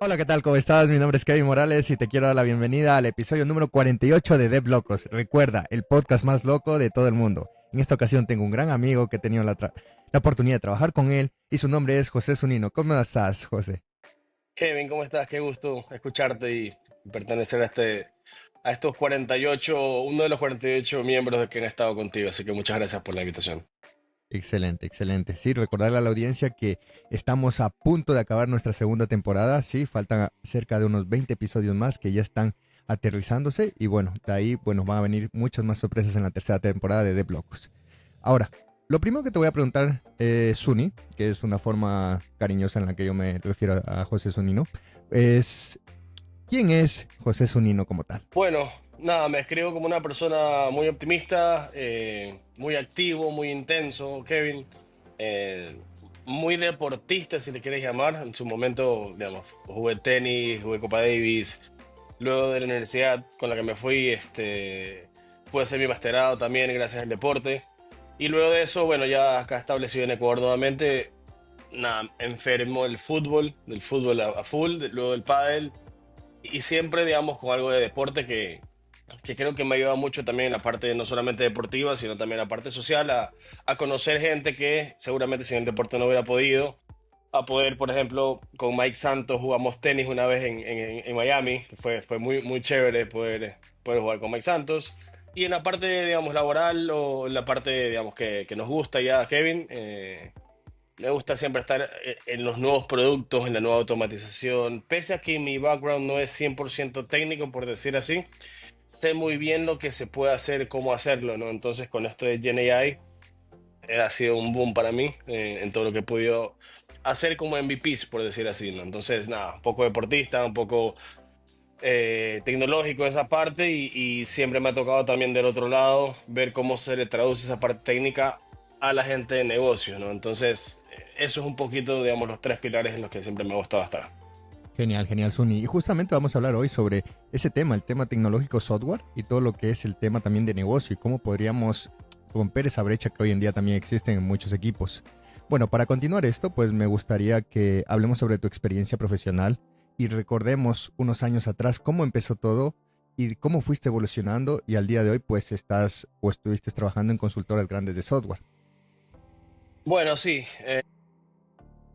Hola, ¿qué tal? ¿Cómo estás? Mi nombre es Kevin Morales y te quiero dar la bienvenida al episodio número 48 de Dev Locos. Recuerda, el podcast más loco de todo el mundo. En esta ocasión tengo un gran amigo que he tenido la oportunidad de trabajar con él y su nombre es José Zunino. ¿Cómo estás, José? Kevin, ¿cómo estás? Qué gusto escucharte y pertenecer a estos 48, uno de los 48 miembros de que han estado contigo, así que muchas gracias por la invitación. Excelente, excelente. Sí, recordarle a la audiencia que estamos a punto de acabar nuestra segunda temporada. Sí, faltan cerca de unos 20 episodios más que ya están aterrizándose y bueno, de ahí bueno, van a venir muchas más sorpresas en la tercera temporada de Dev Locos. Ahora, lo primero que te voy a preguntar, Suni, que es una forma cariñosa en la que yo me refiero a José Zunino, es ¿quién es José Zunino como tal? Bueno, nada, me escribo como una persona muy optimista, muy activo, muy intenso, Kevin, eh, muy deportista, si le quieres llamar. En su momento, digamos, jugué tenis, jugué Copa Davis. Luego de la universidad con la que me fui, pude hacer mi masterado también gracias al deporte. Y luego de eso, bueno, ya acá establecido en Ecuador nuevamente, nada, enfermo del fútbol a full, luego del pádel, y siempre, digamos, con algo de deporte que creo que me ayuda mucho también en la parte no solamente deportiva, sino también en la parte social, a conocer gente que seguramente sin el deporte no hubiera podido, a poder, por ejemplo, con Mike Santos jugamos tenis una vez en Miami, que fue muy, muy chévere poder jugar con Mike Santos. Y en la parte, digamos, laboral o en la parte, digamos, que nos gusta ya, Kevin, me gusta siempre estar en los nuevos productos, en la nueva automatización. Pese a que mi background no es 100% técnico, por decir así, sé muy bien lo que se puede hacer, cómo hacerlo, ¿no? Entonces, con esto de GenAI, ha sido un boom para mí en todo lo que he podido hacer como MVPs, por decir así, ¿no? Entonces, nada, un poco deportista, un poco tecnológico esa parte y siempre me ha tocado también del otro lado ver cómo se le traduce esa parte técnica a la gente de negocio, ¿no? Entonces, eso es un poquito, digamos, los tres pilares en los que siempre me ha gustado estar. Genial, genial, Suni. Y justamente vamos a hablar hoy sobre ese tema, el tema tecnológico software y todo lo que es el tema también de negocio y cómo podríamos romper esa brecha que hoy en día también existe en muchos equipos. Bueno, para continuar esto, pues me gustaría que hablemos sobre tu experiencia profesional y recordemos unos años atrás cómo empezó todo y cómo fuiste evolucionando y al día de hoy pues estás o estuviste trabajando en consultoras grandes de software. Bueno, sí,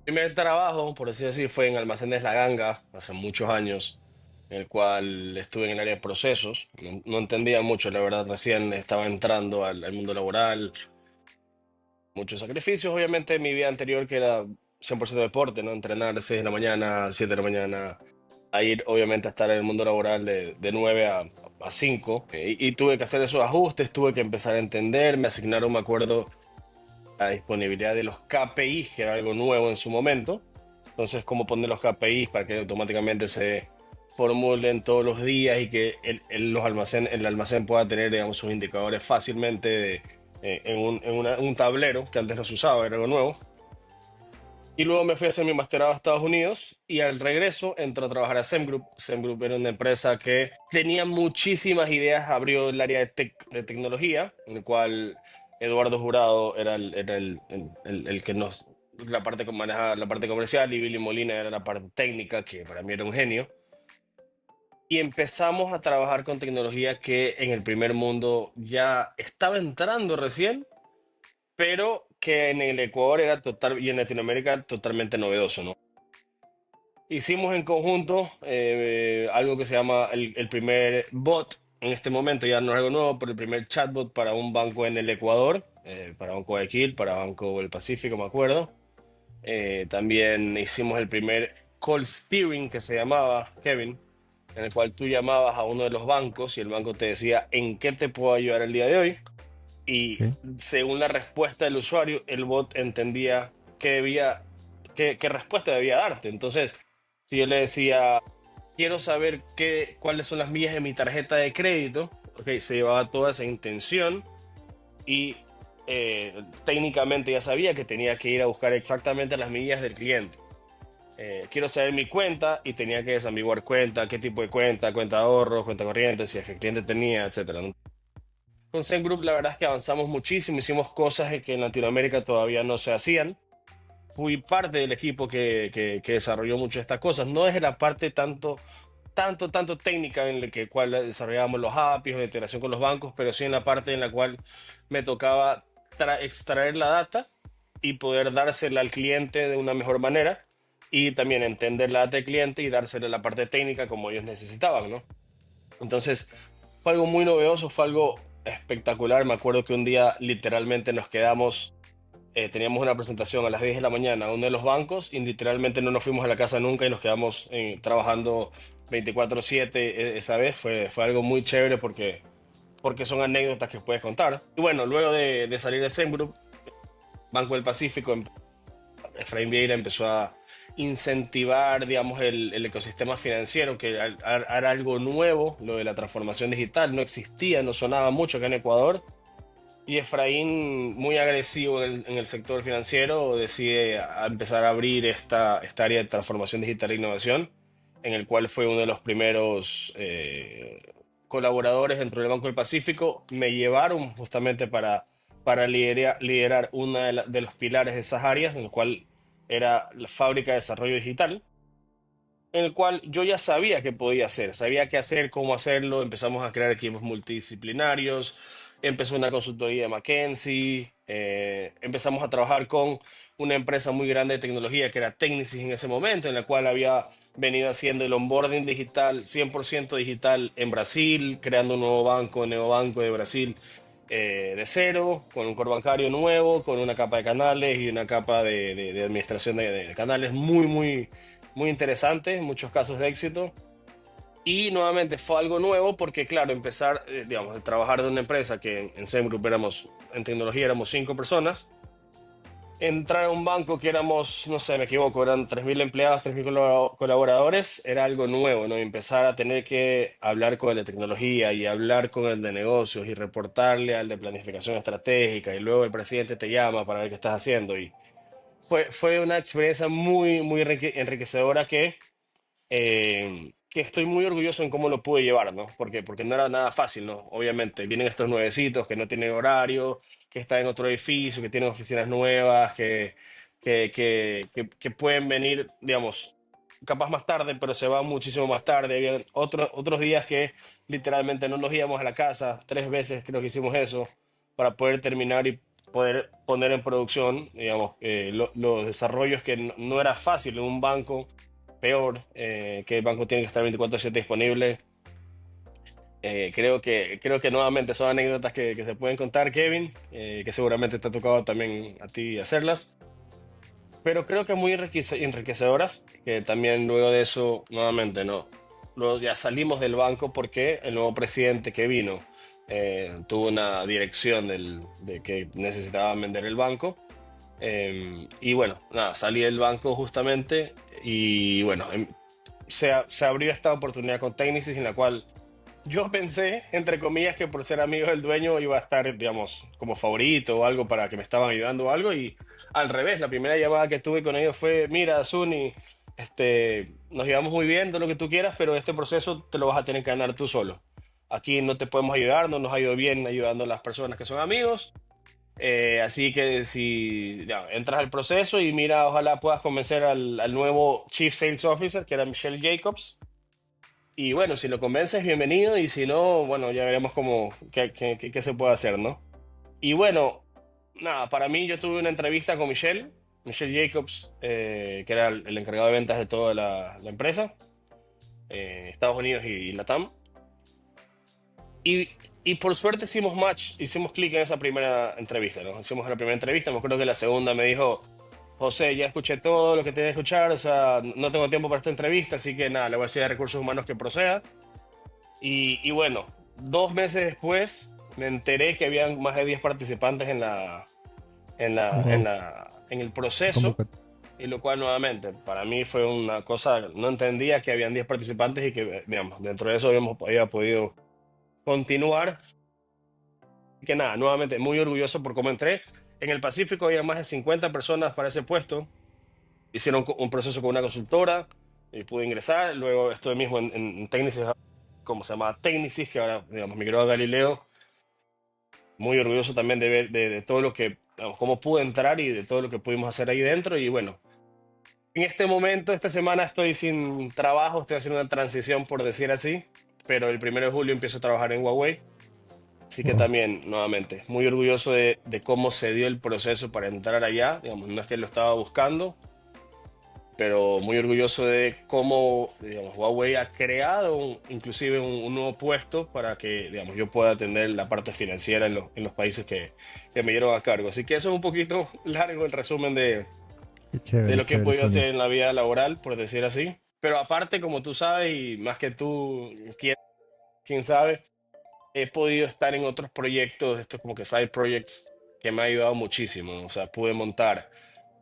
primer trabajo, por decirlo así, fue en Almacenes La Ganga, hace muchos años, en el cual estuve en el área de procesos. No entendía mucho, la verdad, recién estaba entrando al mundo laboral, muchos sacrificios, obviamente, en mi vida anterior, que era 100% deporte, ¿no? Entrenar de 6 de la mañana, 7 de la mañana, a ir, obviamente, a estar en el mundo laboral de 9 a 5. Y tuve que hacer esos ajustes, tuve que empezar a entender, me asignaron, me acuerdo, la disponibilidad de los KPIs, que era algo nuevo en su momento. Entonces, cómo poner los KPIs para que automáticamente se formulen todos los días y que el almacén pueda tener, digamos, sus indicadores fácilmente un tablero que antes no se usaba, era algo nuevo. Y luego me fui a hacer mi masterado a Estados Unidos y al regreso entré a trabajar a SEM Group. SEM Group era una empresa que tenía muchísimas ideas, abrió el área de tecnología, en el cual Eduardo Jurado era el que la parte que manejaba la parte comercial, y Billy Molina era la parte técnica, que para mí era un genio. Y empezamos a trabajar con tecnología que en el primer mundo ya estaba entrando recién, pero que en el Ecuador era total y en Latinoamérica totalmente novedoso, ¿no? Hicimos en conjunto algo que se llama el primer bot, en este momento ya no es algo nuevo, pero el primer chatbot para un banco en el Ecuador, para Banco Guayaquil, para Banco del Pacífico, me acuerdo. También hicimos el primer call steering que se llamaba, Kevin, en el cual tú llamabas a uno de los bancos y el banco te decía en qué te puedo ayudar el día de hoy. Y ¿Ok? según la respuesta del usuario, el bot entendía qué respuesta debía darte. Entonces, si yo le decía, quiero saber cuáles son las millas de mi tarjeta de crédito, ok, se llevaba toda esa intención y técnicamente ya sabía que tenía que ir a buscar exactamente las millas del cliente. Quiero saber mi cuenta y tenía que desambiguar cuenta, qué tipo de cuenta, cuenta de ahorros, cuenta corriente, si es que el cliente tenía, etcétera, ¿no? Con Zen Group la verdad es que avanzamos muchísimo, hicimos cosas que en Latinoamérica todavía no se hacían. fui parte del equipo que desarrolló mucho estas cosas. No es la parte tanto técnica en la que cual desarrollábamos los APIs o la integración con los bancos, pero sí en la parte en la cual me tocaba extraer la data y poder dársela al cliente de una mejor manera y también entender la data del cliente y dársela la parte técnica como ellos necesitaban, ¿no? Entonces, fue algo muy novedoso, fue algo espectacular. Me acuerdo que un día literalmente nos quedamos, teníamos una presentación a las 10 de la mañana a uno de los bancos y literalmente no nos fuimos a la casa nunca y nos quedamos trabajando 24/7 esa vez. Fue algo muy chévere porque son anécdotas que puedes contar. Y bueno, luego de salir de Zen Group, Banco del Pacífico, Efraín Vieira empezó a incentivar, digamos, el ecosistema financiero, que era algo nuevo, lo de la transformación digital, no existía, no sonaba mucho acá en Ecuador. Y Efraín, muy agresivo en el sector financiero, decide empezar a abrir esta área de transformación digital e innovación, en el cual fue uno de los primeros colaboradores dentro del Banco del Pacífico. Me llevaron justamente para liderar una de los pilares de esas áreas, en el cual era la fábrica de desarrollo digital, en el cual yo ya sabía qué podía hacer, sabía qué hacer, cómo hacerlo, empezamos a crear equipos multidisciplinarios, empezó una consultoría de McKinsey, empezamos a trabajar con una empresa muy grande de tecnología que era Technisys en ese momento, en la cual había venido haciendo el onboarding digital, 100% digital en Brasil, creando un nuevo banco, Neobanco de Brasil, de cero, con un core bancario nuevo, con una capa de canales y una capa de administración de canales muy interesante, muchos casos de éxito. Y nuevamente fue algo nuevo porque, claro, empezar, digamos, de trabajar de una empresa que en SEM Group éramos, en tecnología éramos 5 personas, entrar a un banco que éramos, no sé, me equivoco, eran 3.000 empleados, 3.000 colaboradores, era algo nuevo, ¿no? Y empezar a tener que hablar con el de tecnología y hablar con el de negocios y reportarle al de planificación estratégica y luego el presidente te llama para ver qué estás haciendo. Y fue una experiencia muy enriquecedora que estoy muy orgulloso en cómo lo pude llevar, ¿no? Porque no era nada fácil, ¿no? Obviamente, vienen estos nuevecitos que no tienen horario, que están en otro edificio, que tienen oficinas nuevas, que pueden venir, digamos, capaz más tarde, pero se van muchísimo más tarde. Había otros días que literalmente no nos íbamos a la casa, 3 veces creo que hicimos eso, para poder terminar y poder poner en producción, digamos, los desarrollos que no era fácil en un banco peor, que el banco tiene que estar 24/7 disponible. Creo que nuevamente son anécdotas que se pueden contar, Kevin, que seguramente te ha tocado también a ti hacerlas, pero creo que muy enriquecedoras, que también luego de eso, nuevamente, ¿no? Luego ya salimos del banco porque el nuevo presidente que vino tuvo una dirección de que necesitaban vender el banco. Y bueno, nada, salí del banco justamente y bueno, se abrió esta oportunidad con Technisys en la cual yo pensé, entre comillas, que por ser amigo del dueño iba a estar, digamos, como favorito o algo para que me estaban ayudando o algo. Y al revés, la primera llamada que tuve con ellos fue, mira, Zuni, nos llevamos muy bien, todo lo que tú quieras, pero este proceso te lo vas a tener que ganar tú solo. Aquí no te podemos ayudar, no nos ha ido bien ayudando a las personas que son amigos. Así que si ya, entras al proceso y mira, ojalá puedas convencer al nuevo Chief Sales Officer, que era Michelle Jacobs. Y bueno, si lo convences, bienvenido. Y si no, bueno, ya veremos qué se puede hacer, ¿no? Y bueno, nada, para mí yo tuve una entrevista con Michelle Jacobs, que era el encargado de ventas de toda la empresa, Estados Unidos y Latam. Y, y por suerte hicimos match, hicimos clic en esa primera entrevista, ¿no? Hicimos la primera entrevista, me acuerdo que la segunda me dijo, José, ya escuché todo lo que tenía que escuchar, o sea, no tengo tiempo para esta entrevista, así que nada, le voy a decir a Recursos Humanos que proceda. Y bueno, 2 meses después me enteré que habían más de 10 participantes Wow, en el proceso, convoca- y lo cual nuevamente para mí fue una cosa, no entendía que habían 10 participantes y que, digamos, dentro de eso había podido continuar. Que nada, nuevamente muy orgulloso por cómo entré. En el Pacífico había más de 50 personas para ese puesto. Hicieron un proceso con una consultora y pude ingresar. Luego estuve mismo en Technisys, como se llama Technisys, que ahora, digamos, migró a Galileo. muy orgulloso también de ver de todo lo que, digamos, cómo pude entrar y de todo lo que pudimos hacer ahí dentro. Y bueno, en este momento, esta semana estoy sin trabajo, estoy haciendo una transición, por decir así, pero el 1 de julio empiezo a trabajar en Huawei. Así que Wow. también, nuevamente, muy orgulloso de cómo se dio el proceso para entrar allá. Digamos, no es que lo estaba buscando, pero muy orgulloso de cómo, digamos, Huawei ha creado inclusive un nuevo puesto para que, digamos, yo pueda atender la parte financiera en los países que me dieron a cargo. Así que eso es un poquito largo el resumen Qué de chévere, lo que he chévere, podido Sonia. hacer en la vida laboral, por decir así. Pero aparte, como tú sabes, y más que tú, quién sabe, he podido estar en otros proyectos, estos como que side projects, que me ha ayudado muchísimo. O sea, pude montar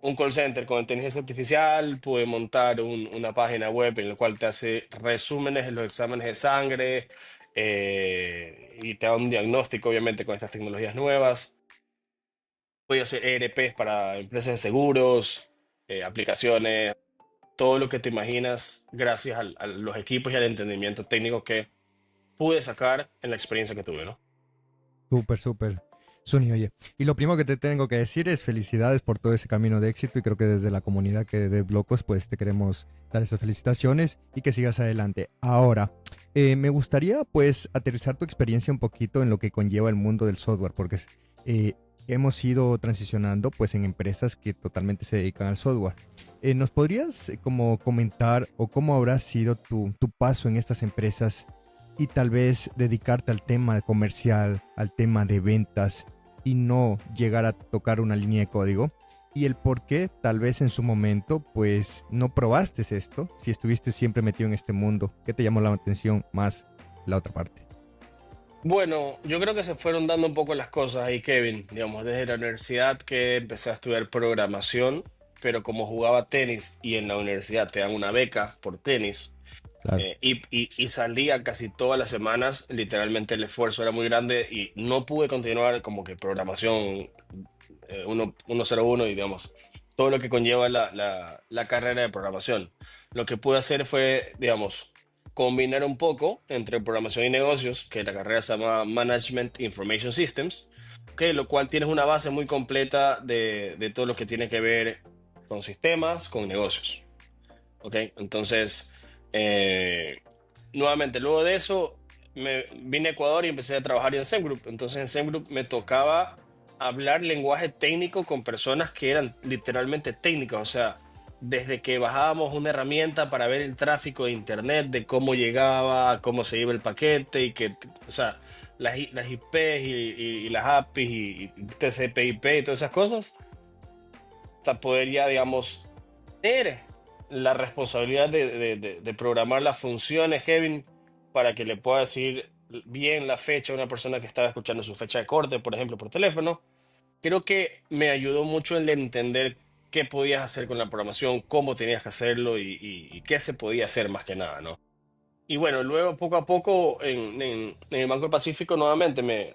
un call center con inteligencia artificial, pude montar una página web en la cual te hace resúmenes de los exámenes de sangre y te da un diagnóstico, obviamente, con estas tecnologías nuevas. Pude hacer ERPs para empresas de seguros, aplicaciones, todo lo que te imaginas gracias a los equipos y al entendimiento técnico que pude sacar en la experiencia que tuve, ¿no? Súper, súper. Sonia, oye, y lo primero que te tengo que decir es felicidades por todo ese camino de éxito y creo que desde la comunidad que de Blocos pues te queremos dar esas felicitaciones y que sigas adelante. Ahora, me gustaría pues aterrizar tu experiencia un poquito en lo que conlleva el mundo del software porque eh, hemos ido transicionando pues en empresas que totalmente se dedican al software. ¿Nos podrías como comentar o cómo habrá sido tu paso en estas empresas y tal vez dedicarte al tema comercial, al tema de ventas y no llegar a tocar una línea de código? Y el por qué tal vez en su momento pues no probaste esto, si estuviste siempre metido en este mundo, ¿qué te llamó la atención más la otra parte? Bueno, yo creo que se fueron dando un poco las cosas ahí, Kevin. Digamos, desde la universidad que empecé a estudiar programación, pero como jugaba tenis y en la universidad te dan una beca por tenis, Claro. y salía casi todas las semanas, literalmente el esfuerzo era muy grande y no pude continuar como que programación 101 y digamos, todo lo que conlleva la carrera de programación. Lo que pude hacer fue, digamos, combinar un poco entre programación y negocios, que la carrera se llama Management Information Systems, que lo cual tienes una base muy completa de todo lo que tiene que ver con sistemas, con negocios. ¿Ok? Entonces, eh, nuevamente, luego de eso, me vine a Ecuador y empecé a trabajar en SEMgroup. Entonces, en SEMgroup me tocaba hablar lenguaje técnico con personas que eran literalmente técnicas. O sea, desde que bajábamos una herramienta para ver el tráfico de internet, de cómo llegaba, cómo se iba el paquete y que, o sea, las IPs y las APIs y TCP/IP y todas esas cosas, para poder ya, digamos, tener la responsabilidad de programar las funciones, Kevin, para que le pueda decir bien la fecha a una persona que estaba escuchando su fecha de corte, por ejemplo, por teléfono. Creo que me ayudó mucho en entender qué podías hacer con la programación, cómo tenías que hacerlo y qué se podía hacer más que nada, ¿no? Y bueno, luego poco a poco en el Banco del Pacífico nuevamente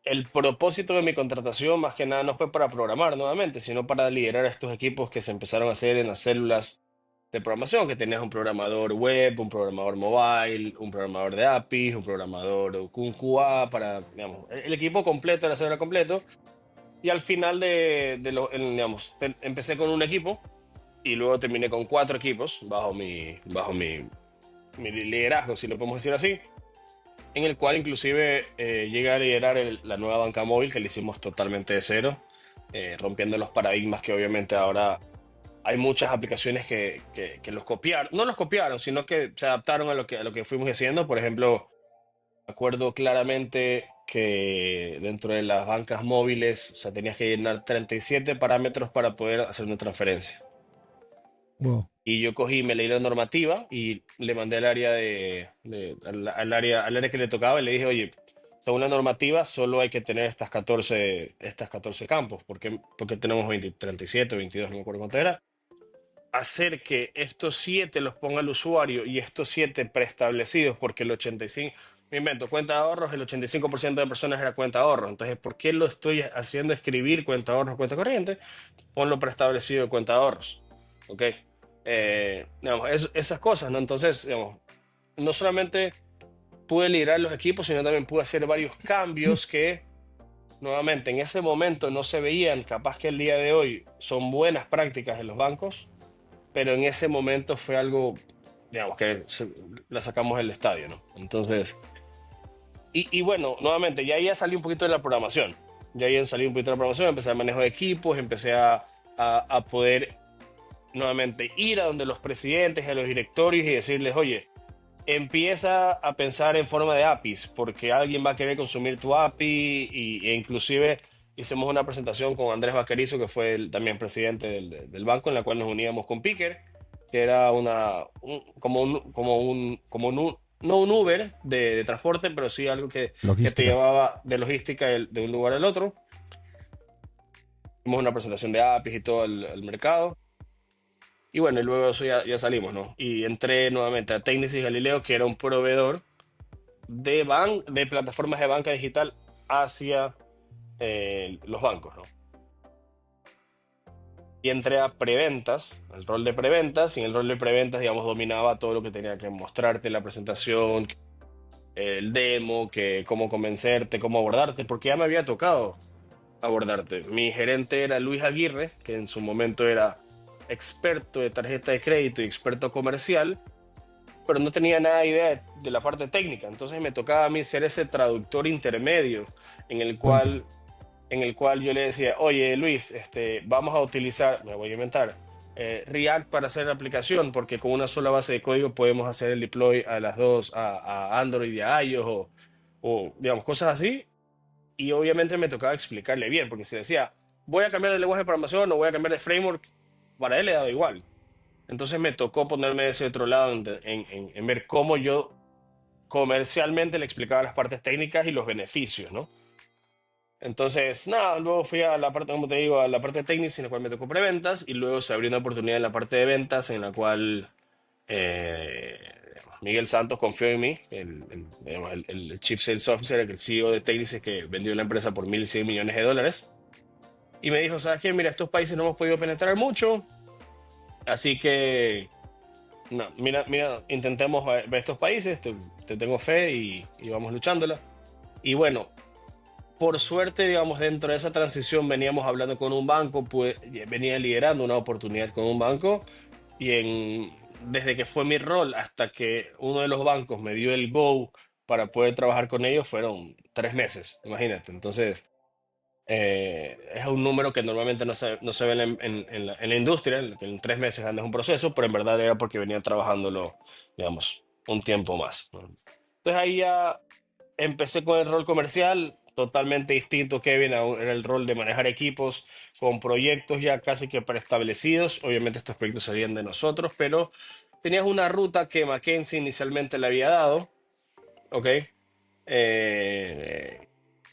el propósito de mi contratación más que nada no fue para programar nuevamente, sino para liderar estos equipos que se empezaron a hacer en las células de programación, que tenías un programador web, un programador mobile, un programador de APIs, un programador con QA, para, digamos, el equipo completo, la célula completo. Y al final digamos, empecé con un equipo y luego terminé con 4 equipos bajo mi liderazgo, si lo podemos decir así, en el cual inclusive llegué a liderar la nueva banca móvil que le hicimos totalmente de cero, rompiendo los paradigmas que obviamente ahora hay muchas aplicaciones que los copiaron, no los copiaron, sino que se adaptaron a lo que fuimos haciendo. Por ejemplo, me acuerdo claramente que dentro de las bancas móviles, o sea, tenías que llenar 37 parámetros para poder hacer una transferencia. Wow. Y yo cogí, me leí la normativa y le mandé al área al área que le tocaba y le dije, oye, según la normativa solo hay que tener estas 14 campos. Porque tenemos 20, 37, 22, no me acuerdo cuánto era? Hacer que estos 7 los ponga el usuario y estos 7 preestablecidos, porque el 85, me invento, cuenta de ahorros, el 85% de personas era cuenta de ahorros. Entonces, ¿por qué lo estoy haciendo escribir cuenta de ahorros, cuenta corriente? Ponlo preestablecido de cuenta de ahorros. ¿Ok? Digamos, esas cosas, ¿no? Entonces, digamos, no solamente pude liderar los equipos, sino también pude hacer varios cambios que nuevamente en ese momento no se veían, capaz que el día de hoy son buenas prácticas en los bancos, pero en ese momento fue algo, digamos, la sacamos del estadio, ¿no? Entonces, y bueno, nuevamente, ya salí un poquito de la programación, ya salí un poquito de la programación, empecé a manejo de equipos, empecé a poder nuevamente ir a donde los presidentes, a los directorios y decirles, oye, empieza a pensar en forma de APIs, porque alguien va a querer consumir tu API e inclusive hicimos una presentación con Andrés Vaquerizo, que fue también presidente del banco, en la cual nos uníamos con Picker, que era no un Uber de transporte, pero sí algo que te Logística. llevaba de logística de un lugar al otro. Hicimos una presentación de APIs y todo el mercado. Y bueno, y luego de eso ya salimos, ¿no? Y entré nuevamente a Technisys Galileo, que era un proveedor de plataformas de banca digital hacia los bancos, ¿no? Y entré a preventas, el rol de preventas, y en el rol de preventas, digamos, dominaba todo lo que tenía que mostrarte, la presentación, el demo, que cómo convencerte, cómo abordarte, porque ya me había tocado abordarte. Mi gerente era Luis Aguirre, que en su momento era experto de tarjeta de crédito y experto comercial, pero no tenía nada de idea de la parte técnica. Entonces me tocaba a mí ser ese traductor intermedio en el Puente. cual, en el cual yo le decía, oye Luis, vamos a utilizar, me voy a inventar, React para hacer la aplicación, porque con una sola base de código podemos hacer el deploy a las dos, a Android y a iOS o digamos cosas así. Y obviamente me tocaba explicarle bien, porque si decía, voy a cambiar de lenguaje de programación o voy a cambiar de framework, para él le daba igual. Entonces me tocó ponerme de ese otro lado en ver cómo yo comercialmente le explicaba las partes técnicas y los beneficios, ¿no? Entonces, nada, luego fui a la parte, como te digo, a la parte técnica en la cual me tocó preventas y luego se abrió una oportunidad en la parte de ventas en la cual eh, Miguel Santos confió en mí, digamos, el Chief Sales Officer, el CEO de Technisys que vendió la empresa por 1.100 millones de dólares. Y me dijo, ¿sabes qué? Mira, estos países no hemos podido penetrar mucho, así que no, mira, intentemos ver estos países, te tengo fe y vamos luchándola. Y bueno, por suerte, digamos, dentro de esa transición veníamos hablando con un banco, pues venía liderando una oportunidad con un banco y desde que fue mi rol hasta que uno de los bancos me dio el go para poder trabajar con ellos fueron 3 meses, imagínate. Entonces, es un número que normalmente no se ve en la industria, que en 3 meses andes un proceso, pero en verdad era porque venía trabajándolo, digamos, un tiempo más, ¿no? Entonces ahí ya empecé con el rol comercial, totalmente distinto, Kevin, era el rol de manejar equipos con proyectos ya casi que preestablecidos. Obviamente estos proyectos salían de nosotros, pero tenías una ruta que McKinsey inicialmente le había dado, ¿ok? Eh,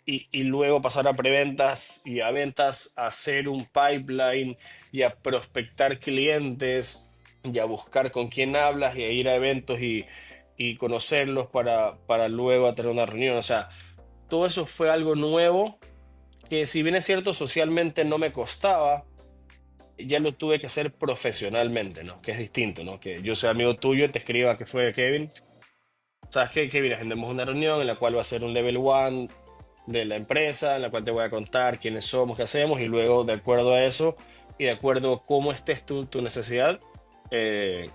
y luego pasar a preventas y a ventas, a hacer un pipeline y a prospectar clientes y a buscar con quién hablas y a ir a eventos y conocerlos para luego tener una reunión. O sea, todo eso fue algo nuevo que si bien es cierto socialmente no me costaba, ya lo tuve que hacer profesionalmente, ¿no? Que es distinto, ¿no? Que yo sea amigo tuyo y te escriba que fue Kevin. ¿Sabes qué, Kevin? Agendemos una reunión en la cual va a ser un level one de la empresa, en la cual te voy a contar quiénes somos, qué hacemos, y luego, de acuerdo a eso y de acuerdo a cómo estés tu necesidad, eh,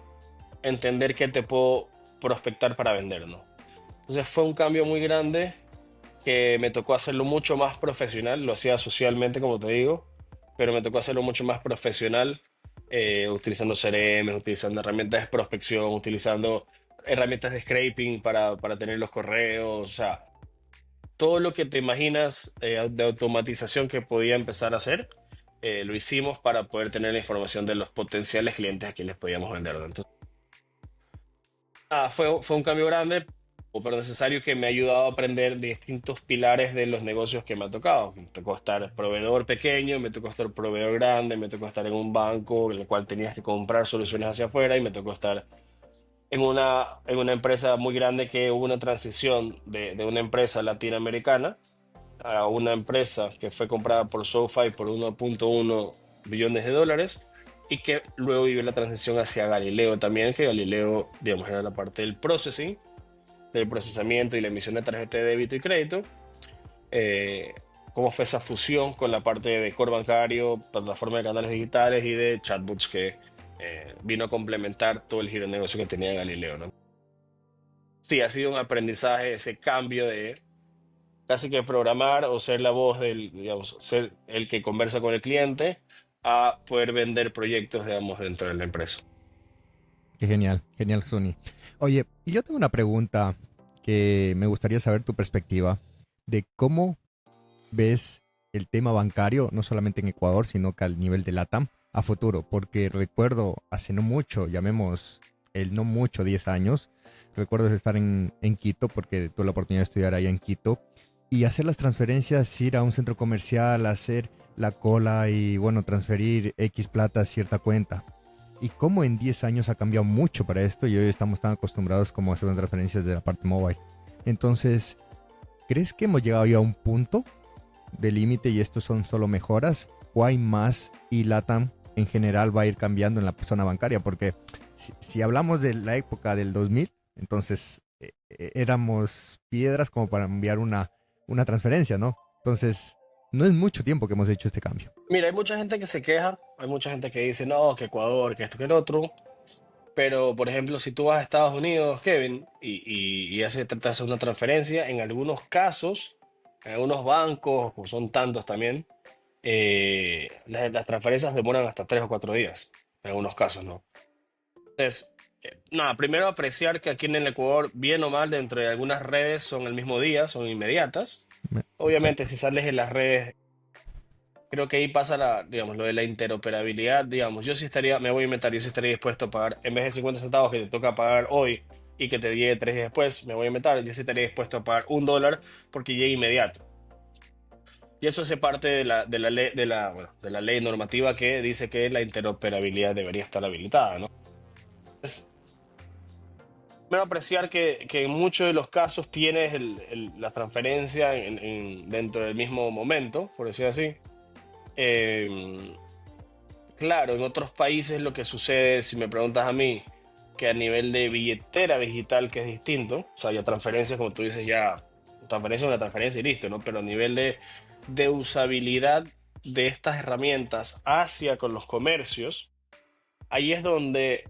entender qué te puedo prospectar para vender, ¿no? Entonces fue un cambio muy grande que me tocó hacerlo mucho más profesional, lo hacía socialmente, como te digo, pero me tocó hacerlo mucho más profesional, utilizando CRM, utilizando herramientas de prospección, utilizando herramientas de scraping para tener los correos, o sea, todo lo que te imaginas de automatización que podía empezar a hacer, lo hicimos para poder tener la información de los potenciales clientes a quienes podíamos vender, ¿no? Entonces, fue un cambio grande, pero necesario que me ha ayudado a aprender distintos pilares de los negocios que me ha tocado. Me tocó estar proveedor pequeño, me tocó estar proveedor grande, me tocó estar en un banco en el cual tenías que comprar soluciones hacia afuera y me tocó estar en una empresa muy grande que hubo una transición de una empresa latinoamericana a una empresa que fue comprada por SoFi por 1.1 billones de dólares y que luego vivió la transición hacia Galileo también, que Galileo, digamos, era la parte del processing del procesamiento y la emisión de tarjeta de débito y crédito. eh, Cómo fue esa fusión con la parte de core bancario, plataforma de canales digitales y de chatbots que vino a complementar todo el giro de negocio que tenía Galileo, ¿no? Sí, ha sido un aprendizaje ese cambio de casi que programar o ser la voz del, digamos, ser el que conversa con el cliente a poder vender proyectos, digamos, dentro de la empresa. Qué genial, genial, Sony. Oye, y yo tengo una pregunta que me gustaría saber tu perspectiva de cómo ves el tema bancario, no solamente en Ecuador, sino que al nivel de LATAM a futuro, porque recuerdo hace no mucho, llamemos el no mucho, 10 años, recuerdo estar en Quito, porque tuve la oportunidad de estudiar allá en Quito, y hacer las transferencias, ir a un centro comercial, hacer la cola y bueno, transferir X plata a cierta cuenta. Y cómo en 10 años ha cambiado mucho para esto y hoy estamos tan acostumbrados como a hacer transferencias de la parte mobile. Entonces, ¿crees que hemos llegado ya a un punto de límite y estos son solo mejoras? ¿O hay más y LATAM en general va a ir cambiando en la zona bancaria? Porque si hablamos de la época del 2000, entonces éramos piedras como para enviar una transferencia, ¿no? Entonces, no es mucho tiempo que hemos hecho este cambio. Mira, hay mucha gente que se queja, hay mucha gente que dice, no, que Ecuador, que esto, que el otro, pero por ejemplo, si tú vas a Estados Unidos, Kevin, y ya se trata de hacer una transferencia, en algunos casos, en algunos bancos, como son tantos también, las transferencias demoran hasta 3 o 4 días, en algunos casos, ¿no? Entonces, nada, primero apreciar que aquí en el Ecuador, bien o mal, dentro de algunas redes son el mismo día, son inmediatas. Obviamente, Exacto. si sales en las redes, creo que ahí pasa digamos, lo de la interoperabilidad, digamos, yo sí estaría, me voy a inventar, yo sí estaría dispuesto a pagar, en vez de 50 centavos que te toca pagar hoy y que te llegue 3 días después, me voy a inventar, yo sí estaría dispuesto a pagar $1 porque llegue inmediato. Y eso hace parte de la ley, bueno, de la ley normativa que dice que la interoperabilidad debería estar habilitada, ¿no? Es me va a apreciar que en muchos de los casos tienes la transferencia dentro del mismo momento, por decir así. Eh, Claro, en otros países lo que sucede, si me preguntas a mí, que a nivel de billetera digital, que es distinto, o sea, ya transferencias, como tú dices, ya transferencia es una transferencia y listo, ¿no? Pero a nivel de usabilidad de estas herramientas hacia con los comercios, ahí es donde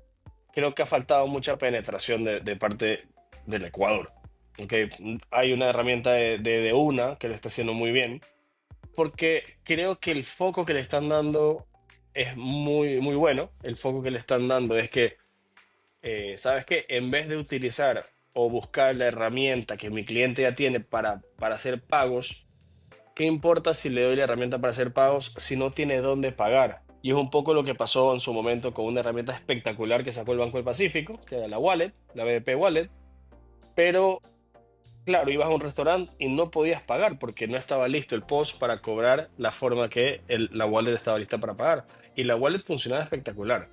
creo que ha faltado mucha penetración de parte del Ecuador. ¿Ok? Hay una herramienta de una que lo está haciendo muy bien, porque creo que el foco que le están dando es muy, muy bueno. El foco que le están dando es que, ¿sabes qué? En vez de utilizar o buscar la herramienta que mi cliente ya tiene para hacer pagos, ¿qué importa si le doy la herramienta para hacer pagos si no tiene dónde pagar? Y es un poco lo que pasó en su momento con una herramienta espectacular que sacó el Banco del Pacífico, que era la Wallet, la BDP Wallet, pero claro, ibas a un restaurante y no podías pagar porque no estaba listo el POS para cobrar la forma que la wallet estaba lista para pagar. Y la wallet funcionaba espectacular.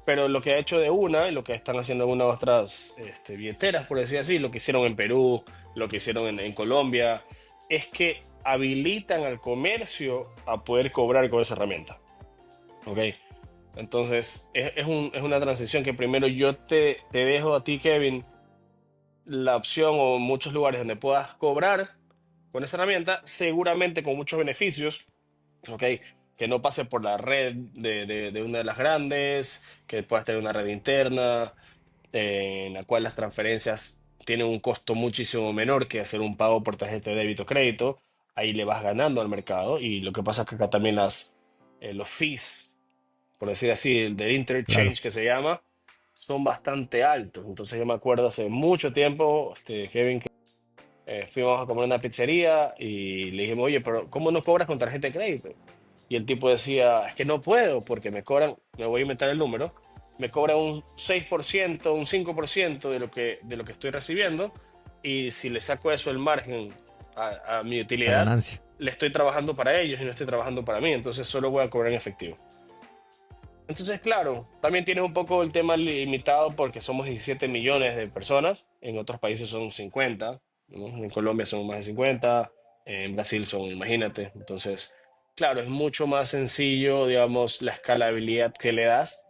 Pero lo que ha hecho de una, y lo que están haciendo algunas otras billeteras, por decir así, lo que hicieron en Perú, lo que hicieron en Colombia, es que habilitan al comercio a poder cobrar con esa herramienta. ¿Ok? Entonces, es una transición que primero yo te dejo a ti, Kevin, la opción o muchos lugares donde puedas cobrar con esa herramienta, seguramente con muchos beneficios, ¿ok? Que no pase por la red de una de las grandes, que puedas tener una red interna, en la cual las transferencias tienen un costo muchísimo menor que hacer un pago por tarjeta de débito o crédito. Ahí le vas ganando al mercado y lo que pasa es que acá también los fees, por decir así, el del Claro. interchange que se llama, son bastante altos. Entonces yo me acuerdo hace mucho tiempo, Kevin, fuimos a comer una pizzería y le dijimos, oye, pero ¿cómo no cobras con tarjeta de crédito? Y el tipo decía, es que no puedo porque me cobran, me voy a inventar el número, me cobran un 6%, un 5% de lo que estoy recibiendo y si le saco eso el margen a mi La utilidad, ganancia. le estoy trabajando para ellos y no estoy trabajando para mí, entonces solo voy a cobrar en efectivo. Entonces, claro, también tienes un poco el tema limitado porque somos 17 millones de personas, en otros países son 50, ¿no? En Colombia son más de 50, en Brasil son, imagínate. Entonces, claro, es mucho más sencillo, digamos, la escalabilidad que le das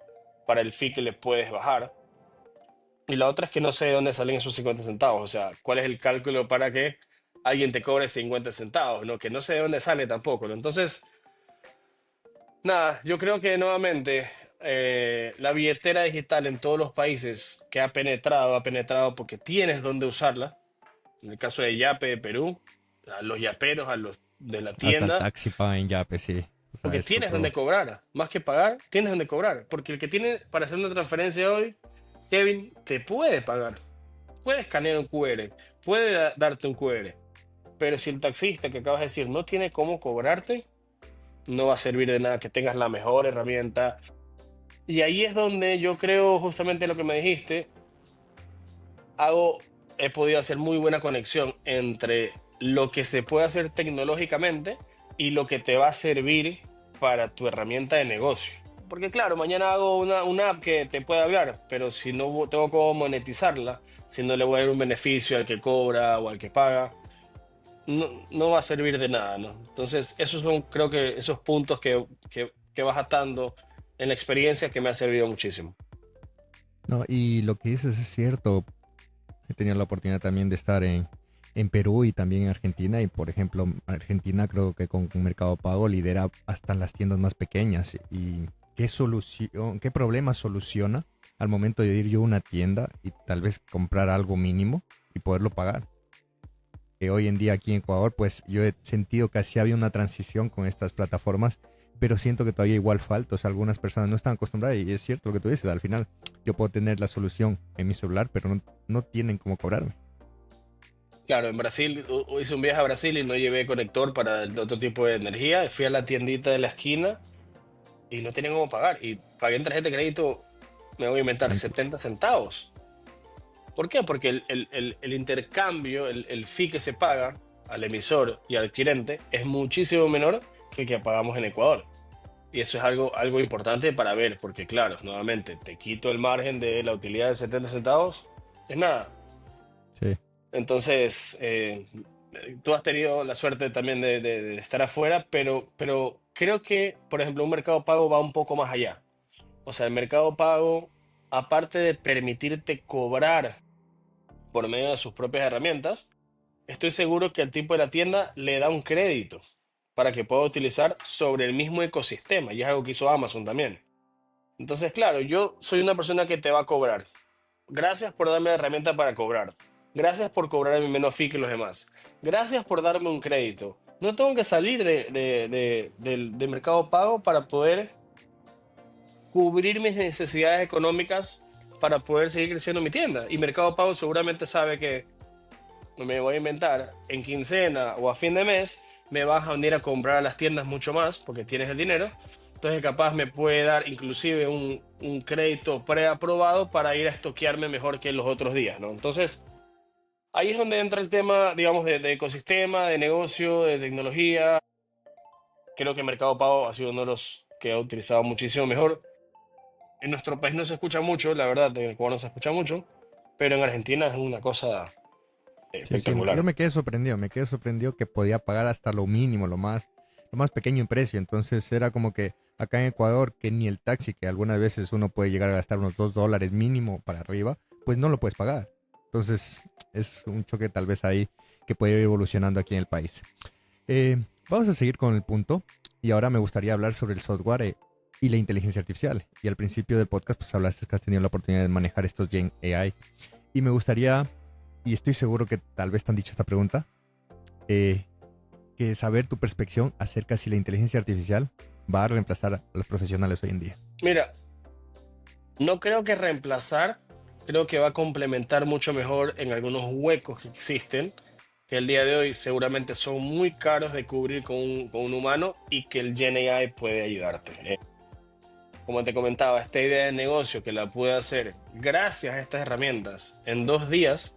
para el fee que le puedes bajar. Y la otra es que no sé de dónde salen esos 50 centavos. O sea, ¿cuál es el cálculo para que alguien te cobre 50 centavos? ¿No? Que no sé de dónde sale tampoco, ¿no? Entonces, nada, yo creo que nuevamente la billetera digital en todos los países que ha penetrado porque tienes dónde usarla. En el caso de Yape de Perú, a los yaperos, a los de la Hasta el tienda, taxi paga en Yape, sí. O sea, porque es tienes donde otro. cobrar. Más que pagar, tienes donde cobrar. Porque el que tiene para hacer una transferencia hoy, Kevin, te puede pagar. Puede escanear un QR, puede darte un QR. Pero si el taxista que acabas de decir no tiene cómo cobrarte, no va a servir de nada que tengas la mejor herramienta. Y ahí es donde yo creo justamente lo que me dijiste, hago, he podido hacer muy buena conexión entre lo que se puede hacer tecnológicamente y lo que te va a servir para tu herramienta de negocio. Porque claro, mañana hago una app que te puede hablar, pero si no tengo cómo monetizarla, si no le voy a dar un beneficio al que cobra o al que paga, no va a servir de nada, ¿no? Entonces, esos son, creo que esos puntos que vas atando en la experiencia que me ha servido muchísimo. No, y lo que dices es cierto. He tenido la oportunidad también de estar en Perú y también en Argentina. Y por ejemplo, Argentina creo que con Mercado Pago lidera hasta las tiendas más pequeñas. ¿Y qué solución, qué problema soluciona al momento de ir yo a una tienda y tal vez comprar algo mínimo y poderlo pagar? Que hoy en día aquí en Ecuador, pues yo he sentido que así había una transición con estas plataformas, pero siento que todavía igual falta. O sea, algunas personas no están acostumbradas y es cierto lo que tú dices. Al final, yo puedo tener la solución en mi celular, pero no tienen cómo cobrarme. Claro, en Brasil hice un viaje a Brasil y no llevé conector para el otro tipo de energía. Y fui a la tiendita de la esquina y no tenía cómo pagar. Y pagué en tarjeta de crédito, me voy a inventar, 20. 70 centavos. ¿Por qué? Porque el intercambio, el fee que se paga al emisor y al adquirente es muchísimo menor que el que pagamos en Ecuador. Y eso es algo importante para ver, porque claro, nuevamente, te quito el margen de la utilidad de 70 centavos, es nada. Sí, Entonces, tú has tenido la suerte también de estar afuera, pero creo que, por ejemplo, un mercado pago va un poco más allá. O sea, el mercado pago, aparte de permitirte cobrar por medio de sus propias herramientas, estoy seguro que al tipo de la tienda le da un crédito para que pueda utilizar sobre el mismo ecosistema, y es algo que hizo Amazon también. Entonces, claro, yo soy una persona que te va a cobrar. Gracias por darme la herramienta para cobrar. Gracias por cobrar mi menos fee que los demás. Gracias por darme un crédito. No tengo que salir de Mercado Pago para poder cubrir mis necesidades económicas para poder seguir creciendo mi tienda. Y Mercado Pago seguramente sabe que me voy a inventar en quincena o a fin de mes, me vas a venir a comprar a las tiendas mucho más porque tienes el dinero. Entonces capaz me puede dar inclusive un crédito preaprobado para ir a estoquearme mejor que los otros días, ¿no? Entonces ahí es donde entra el tema, digamos, de ecosistema, de negocio, de tecnología. Creo que Mercado Pago ha sido uno de los que ha utilizado muchísimo mejor. En nuestro país no se escucha mucho, la verdad, en Ecuador no se escucha mucho, pero en Argentina es una cosa sí, sí. Yo espectacular. me quedé sorprendido que podía pagar hasta lo mínimo, lo más pequeño en precio. Entonces era como que acá en Ecuador, que ni el taxi, que algunas veces uno puede llegar a gastar unos $2 mínimo para arriba, pues no lo puedes pagar. Entonces es un choque tal vez ahí que puede ir evolucionando aquí en el país. Eh, Vamos a seguir con el punto y ahora me gustaría hablar sobre el software y la inteligencia artificial. Y al principio del podcast pues hablaste que has tenido la oportunidad de manejar estos Gen AI y me gustaría, y estoy seguro que tal vez te han dicho esta pregunta, eh, que saber tu perspectiva acerca si la inteligencia artificial va a reemplazar a los profesionales hoy en día. Mira, no creo que reemplazar, creo que va a complementar mucho mejor en algunos huecos que existen, que el día de hoy seguramente son muy caros de cubrir con un humano y que el Gen AI puede ayudarte. Como te comentaba, esta idea de negocio que la pude hacer gracias a estas herramientas en 2 días,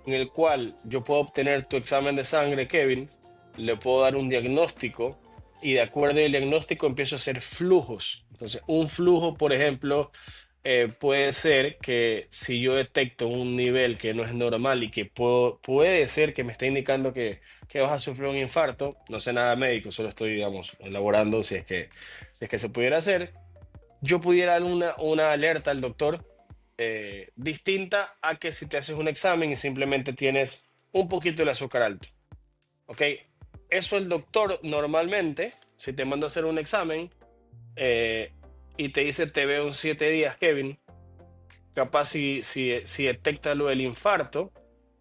en el cual yo puedo obtener tu examen de sangre, Kevin, le puedo dar un diagnóstico y de acuerdo al diagnóstico empiezo a hacer flujos. Entonces, un flujo, por ejemplo, puede ser que si yo detecto un nivel que no es normal y que puede ser que me esté indicando que vas a sufrir un infarto, no sé nada médico, solo estoy, digamos, elaborando si es que se pudiera hacer, yo pudiera dar una alerta al doctor distinta a que si te haces un examen y simplemente tienes un poquito de azúcar alto. ¿Ok? Eso el doctor normalmente, si te manda a hacer un examen eh, y te dice te veo en 7 días, Kevin, capaz si detecta lo del infarto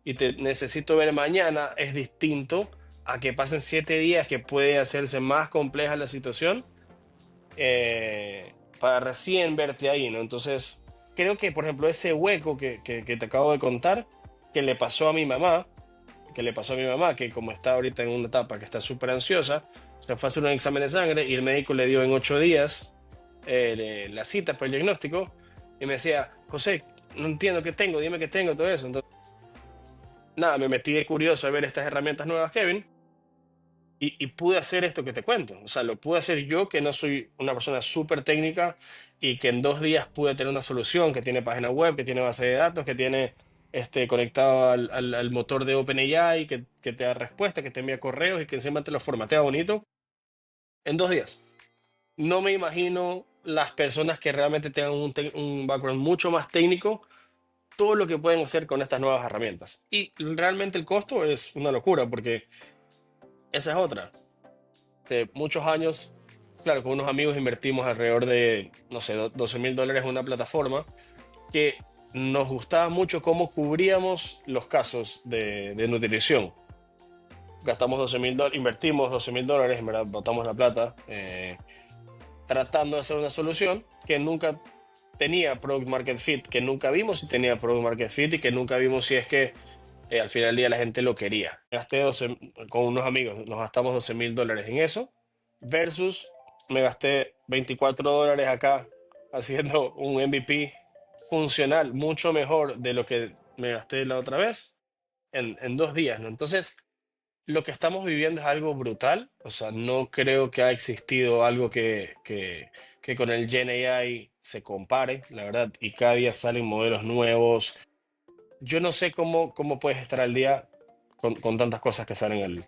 y te necesito ver mañana, es distinto a que pasen 7 días que puede hacerse más compleja la situación para recién verte ahí, ¿no? Entonces, creo que, por ejemplo, ese hueco que te acabo de contar, que le pasó a mi mamá, que le pasó a mi mamá, que como está ahorita en una etapa que está súper ansiosa, se fue a hacer un examen de sangre y el médico le dio en 8 días la cita para el diagnóstico y me decía, José, no entiendo qué tengo, dime qué tengo, todo eso. Entonces, nada, me metí de curioso a ver estas herramientas nuevas, Kevin, y pude hacer esto que te cuento. O sea, lo pude hacer yo, que no soy una persona súper técnica y que en 2 días pude tener una solución que tiene página web, que tiene base de datos, que tiene conectado al motor de OpenAI, que te da respuesta, que te envía correos y que encima te lo formatea bonito en 2 días. No me imagino las personas que realmente tengan un background mucho más técnico, todo lo que pueden hacer con estas nuevas herramientas. Y realmente el costo es una locura, porque esa es otra. De muchos años, claro, con unos amigos invertimos alrededor de, no sé, $12,000 en una plataforma que nos gustaba mucho cómo cubríamos los casos de nutrición. Gastamos $12,000, invertimos $12,000, en verdad, botamos la plata, tratando de hacer una solución que nunca tenía product market fit, que nunca vimos si tenía product market fit y que nunca vimos si es que al final del día la gente lo quería. Con unos amigos, nos gastamos $12,000 en eso, versus me gasté $24 acá haciendo un MVP funcional mucho mejor de lo que me gasté la otra vez en 2 días, ¿no? Entonces, lo que estamos viviendo es algo brutal. O sea, no creo que ha existido algo que con el Gen AI se compare, la verdad, y cada día salen modelos nuevos. Yo no sé cómo puedes estar al día con tantas cosas que salen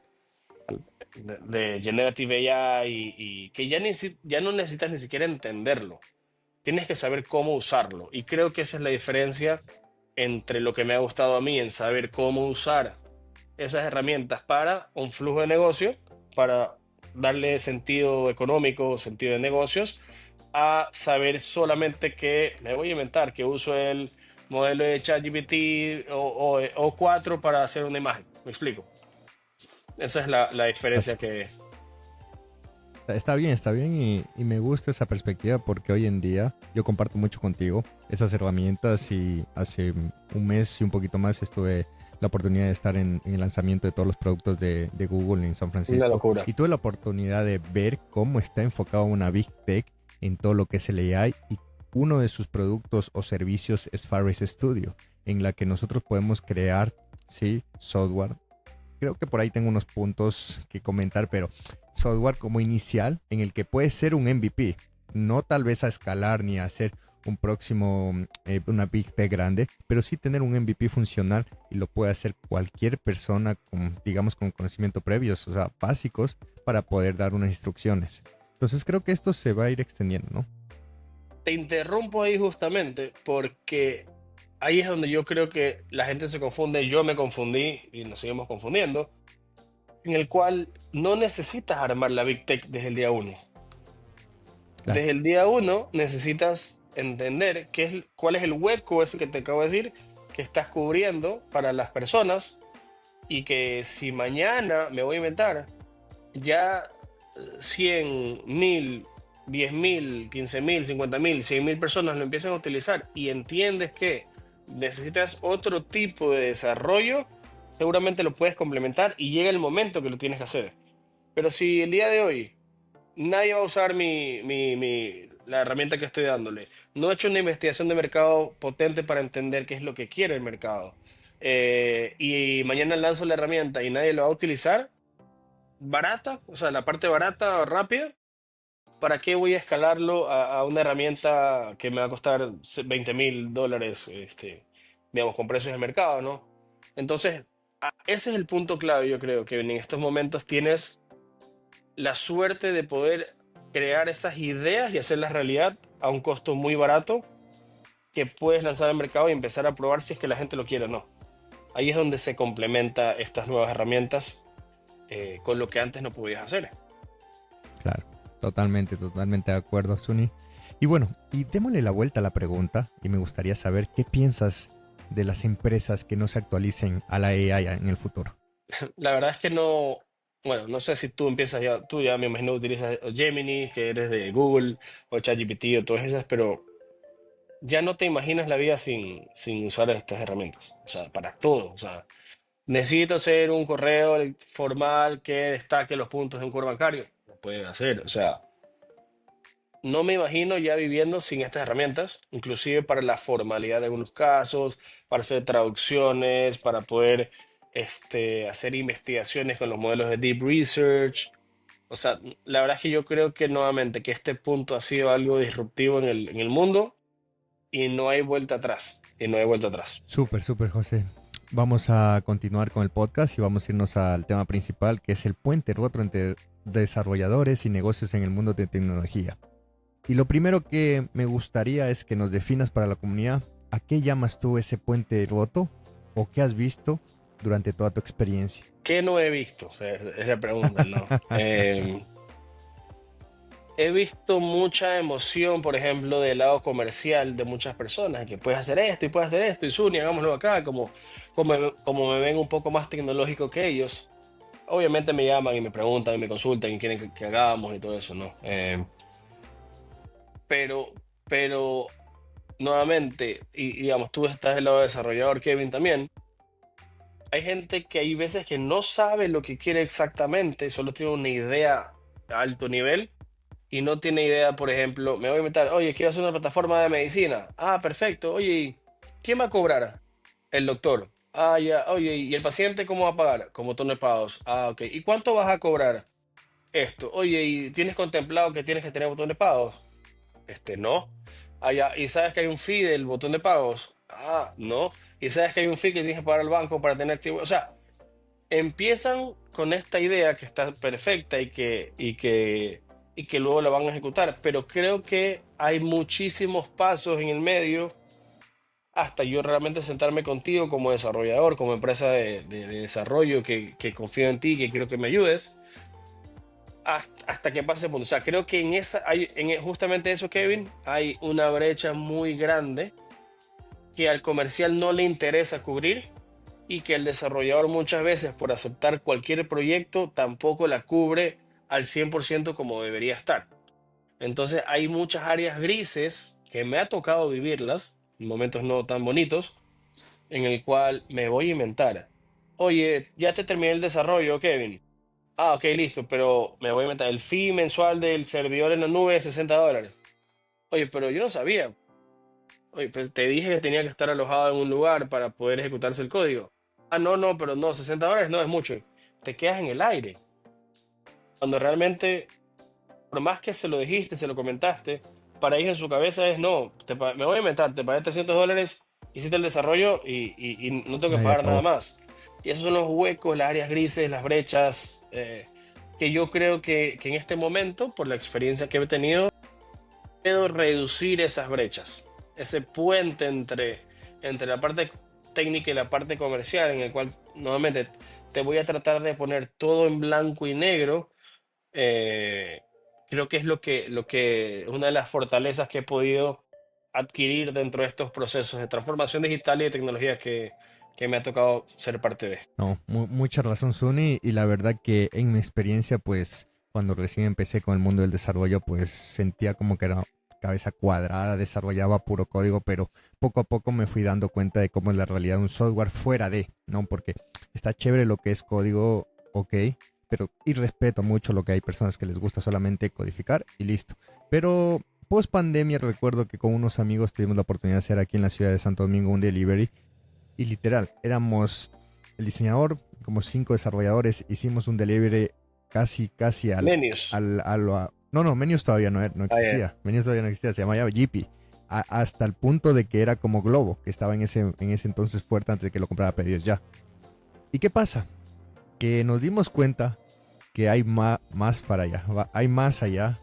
de Generative AI y que ya no necesitas ni siquiera entenderlo. Tienes que saber cómo usarlo. Y creo que esa es la diferencia entre lo que me ha gustado a mí en saber cómo usar esas herramientas para un flujo de negocio, para darle sentido económico, sentido de negocios, a saber solamente que me voy a inventar que uso el modelo de ChatGPT o 4 para hacer una imagen. ¿Me explico? Esa es la diferencia que... Está bien y me gusta esa perspectiva porque hoy en día yo comparto mucho contigo esas herramientas y hace un mes y un poquito más estuve la oportunidad de estar en el lanzamiento de todos los productos de Google en San Una Francisco locura. y tuve la oportunidad de ver cómo está enfocado una Big Tech en todo lo que es el AI y uno de sus productos o servicios es Faris Studio, en la que nosotros podemos crear, sí, software. Creo que por ahí tengo unos puntos que comentar, pero software como inicial en el que puede ser un MVP, no tal vez a escalar ni a hacer un próximo, una Big Tech grande, pero sí tener un MVP funcional y lo puede hacer cualquier persona con, digamos, con conocimiento previos, o sea, básicos para poder dar unas instrucciones. Entonces creo que esto se va a ir extendiendo, ¿no? Te interrumpo ahí justamente porque ahí es donde yo creo que la gente se confunde, yo me confundí y nos seguimos confundiendo, en el cual no necesitas armar la Big Tech desde el día uno. Claro. Desde el día uno necesitas entender cuál es el hueco ese que te acabo de decir que estás cubriendo para las personas y que si mañana me voy a inventar ya 100, 1000, 10,000, 15,000, 50,000, 100,000 personas lo empiezan a utilizar y entiendes que necesitas otro tipo de desarrollo, seguramente lo puedes complementar y llega el momento que lo tienes que hacer. Pero si el día de hoy nadie va a usar la herramienta que estoy dándole, no he hecho una investigación de mercado potente para entender qué es lo que quiere el mercado, y mañana lanzo la herramienta y nadie lo va a utilizar, barata, o sea, la parte barata, rápida, ¿para qué voy a escalarlo a una herramienta que me va a costar $20,000, digamos, con precios de mercado, ¿no? Entonces, ese es el punto clave, yo creo, que en estos momentos tienes la suerte de poder crear esas ideas y hacerlas realidad a un costo muy barato que puedes lanzar al mercado y empezar a probar si es que la gente lo quiere o no. Ahí es donde se complementa estas nuevas herramientas con lo que antes no podías hacer. Claro, totalmente de acuerdo, Suni. Y bueno, y démosle la vuelta a la pregunta y me gustaría saber qué piensas de las empresas que no se actualicen a la AI en el futuro. La verdad es que no, bueno, no sé si tú empiezas ya, tú ya me imagino utilizas Gemini, que eres de Google, o ChatGPT o todas esas, pero ya no te imaginas la vida sin usar estas herramientas. O sea, para todo. O sea, necesito hacer un correo formal que destaque los puntos de un core bancario. Lo pueden hacer. O sea, no me imagino ya viviendo sin estas herramientas, inclusive para la formalidad de algunos casos, para hacer traducciones, para poder hacer investigaciones con los modelos de Deep Research. O sea, la verdad es que yo creo que nuevamente que este punto ha sido algo disruptivo en el mundo y no hay vuelta atrás. Y no hay vuelta atrás. Súper, José. Vamos a continuar con el podcast y vamos a irnos al tema principal, que es el puente roto entre desarrolladores y negocios en el mundo de tecnología. Y lo primero que me gustaría es que nos definas para la comunidad a qué llamas tú ese puente roto o qué has visto durante toda tu experiencia. ¿Qué no he visto? O sea, es la pregunta, ¿no? He visto mucha emoción, por ejemplo, del lado comercial de muchas personas, que puedes hacer esto y puedes hacer esto, y Suni, hagámoslo acá, como me ven un poco más tecnológico que ellos. Obviamente me llaman y me preguntan y me consultan y quieren que hagamos y todo eso, ¿no? Pero nuevamente, y digamos, tú estás del lado de desarrollador, Kevin, también. Hay gente que hay veces que no sabe lo que quiere exactamente, solo tiene una idea a alto nivel y no tiene idea, por ejemplo, me voy a inventar, oye, quiero hacer una plataforma de medicina. Ah, perfecto. Oye, ¿quién va a cobrar? El doctor. Ah, ya. Oye, ¿y el paciente cómo va a pagar? Con botón de pagos. Ah, ok. ¿Y cuánto vas a cobrar? Esto. Oye, ¿y tienes contemplado que tienes que tener botón de pagos? No. Ah, ya. ¿Y sabes que hay un fee del botón de pagos? Ah, no. ¿Y sabes que hay un fee que tienes que pagar al banco para tener activo? O sea, empiezan con esta idea que está perfecta y que luego la van a ejecutar, pero creo que hay muchísimos pasos en el medio hasta yo realmente sentarme contigo como desarrollador, como empresa de desarrollo que confío en ti, que quiero que me ayudes, hasta que pase el punto. O sea, creo que justamente eso, Kevin, hay una brecha muy grande que al comercial no le interesa cubrir y que el desarrollador muchas veces por aceptar cualquier proyecto tampoco la cubre al 100% como debería estar. Entonces hay muchas áreas grises que me ha tocado vivirlas, en momentos no tan bonitos, en el cual me voy a inventar. Oye, ya te terminé el desarrollo, Kevin. Ah, ok, listo, pero me voy a inventar. El fee mensual del servidor en la nube es $60. Oye, pero yo no sabía. Oye, pues te dije que tenía que estar alojado en un lugar para poder ejecutarse el código. Ah, no, no, pero no, $60 no es mucho. Te quedas en el aire. Cuando realmente, por más que se lo dijiste, se lo comentaste, para ellos en su cabeza es, no, me voy a inventar, te pagué $300, hiciste el desarrollo y no tengo que Ahí pagar nada acabó. más. Y esos son los huecos, las áreas grises, las brechas, que yo creo que en este momento, por la experiencia que he tenido, puedo reducir esas brechas, ese puente entre la parte técnica y la parte comercial, en el cual nuevamente te voy a tratar de poner todo en blanco y negro. eh, Creo que es lo que una de las fortalezas que he podido adquirir dentro de estos procesos de transformación digital y de tecnología que me ha tocado ser parte de. No, mucha razón, Suni, y la verdad que en mi experiencia, pues, cuando recién empecé con el mundo del desarrollo, pues sentía como que era cabeza cuadrada, desarrollaba puro código, pero poco a poco me fui dando cuenta de cómo es la realidad de un software fuera de, ¿no? Porque está chévere lo que es código, ok, pero y respeto mucho lo que hay personas que les gusta solamente codificar y listo. Pero post pandemia recuerdo que con unos amigos tuvimos la oportunidad de hacer aquí en la ciudad de Santo Domingo un delivery y literal, éramos el diseñador, como 5 desarrolladores, hicimos un delivery casi Menius. no, Menus todavía no Ah, ya. existía. Menus todavía no existía, se llamaba Jeepy. Hasta el punto de que era como Globo, que estaba en ese entonces fuerte antes de que lo comprara Pedidos Ya. ¿Y qué pasa? Que nos dimos cuenta que hay más para allá, hay más allá.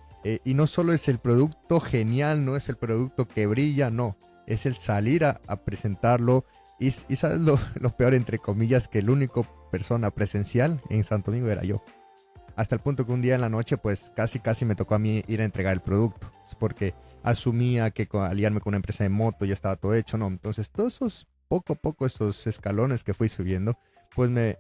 Y no solo es el producto genial, no es el producto que brilla, no. es el salir a presentarlo. Y sabes lo peor, entre comillas, que el único persona presencial en Santo Domingo era yo. Hasta el punto que un día en la noche, pues casi me tocó a mí ir a entregar el producto. Porque asumía que aliarme con una empresa de moto ya estaba todo hecho, ¿no? Entonces, todos esos, poco a poco, esos escalones que fui subiendo, pues me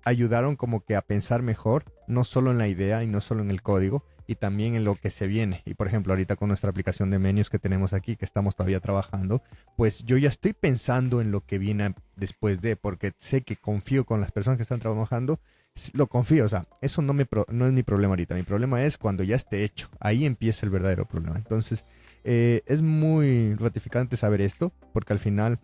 ayudaron como que a pensar mejor, no solo en la idea y no solo en el código, y también en lo que se viene. Y por ejemplo, ahorita con nuestra aplicación de menús que tenemos aquí, que estamos todavía trabajando, pues yo ya estoy pensando en lo que viene después de, porque sé que confío con las personas que están trabajando, lo confío, o sea, eso no es mi problema ahorita, mi problema es cuando ya esté hecho, ahí empieza el verdadero problema. Entonces, es muy gratificante saber esto, porque al final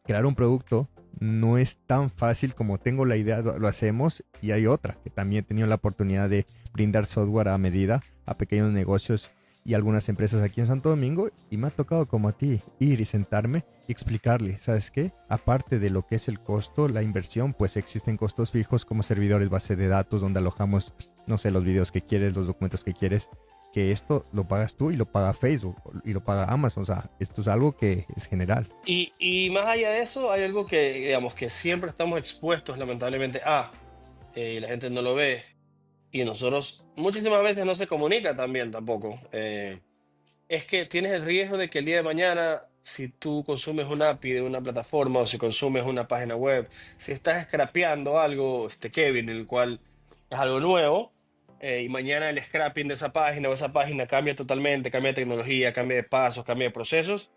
crear un producto no es tan fácil como tengo la idea, lo hacemos, y hay otra que también he tenido la oportunidad de brindar software a medida a pequeños negocios y algunas empresas aquí en Santo Domingo, y me ha tocado como a ti ir y sentarme y explicarle, ¿sabes qué? Aparte de lo que es el costo, la inversión, pues existen costos fijos como servidores, base de datos donde alojamos, no sé, los videos que quieres, los documentos que quieres, que esto lo pagas tú y lo paga Facebook y lo paga Amazon. O sea, esto es algo que es general. Y más allá de eso, hay algo que, digamos, que siempre estamos expuestos, lamentablemente, y la gente no lo ve, y nosotros muchísimas veces no se comunica también tampoco. Es que tienes el riesgo de que el día de mañana, si tú consumes una API de una plataforma o si consumes una página web, si estás scrapeando algo, Kevin, el cual es algo nuevo, y mañana el scrapping de esa página o esa página cambia totalmente, cambia de tecnología, cambia de pasos, cambia de procesos,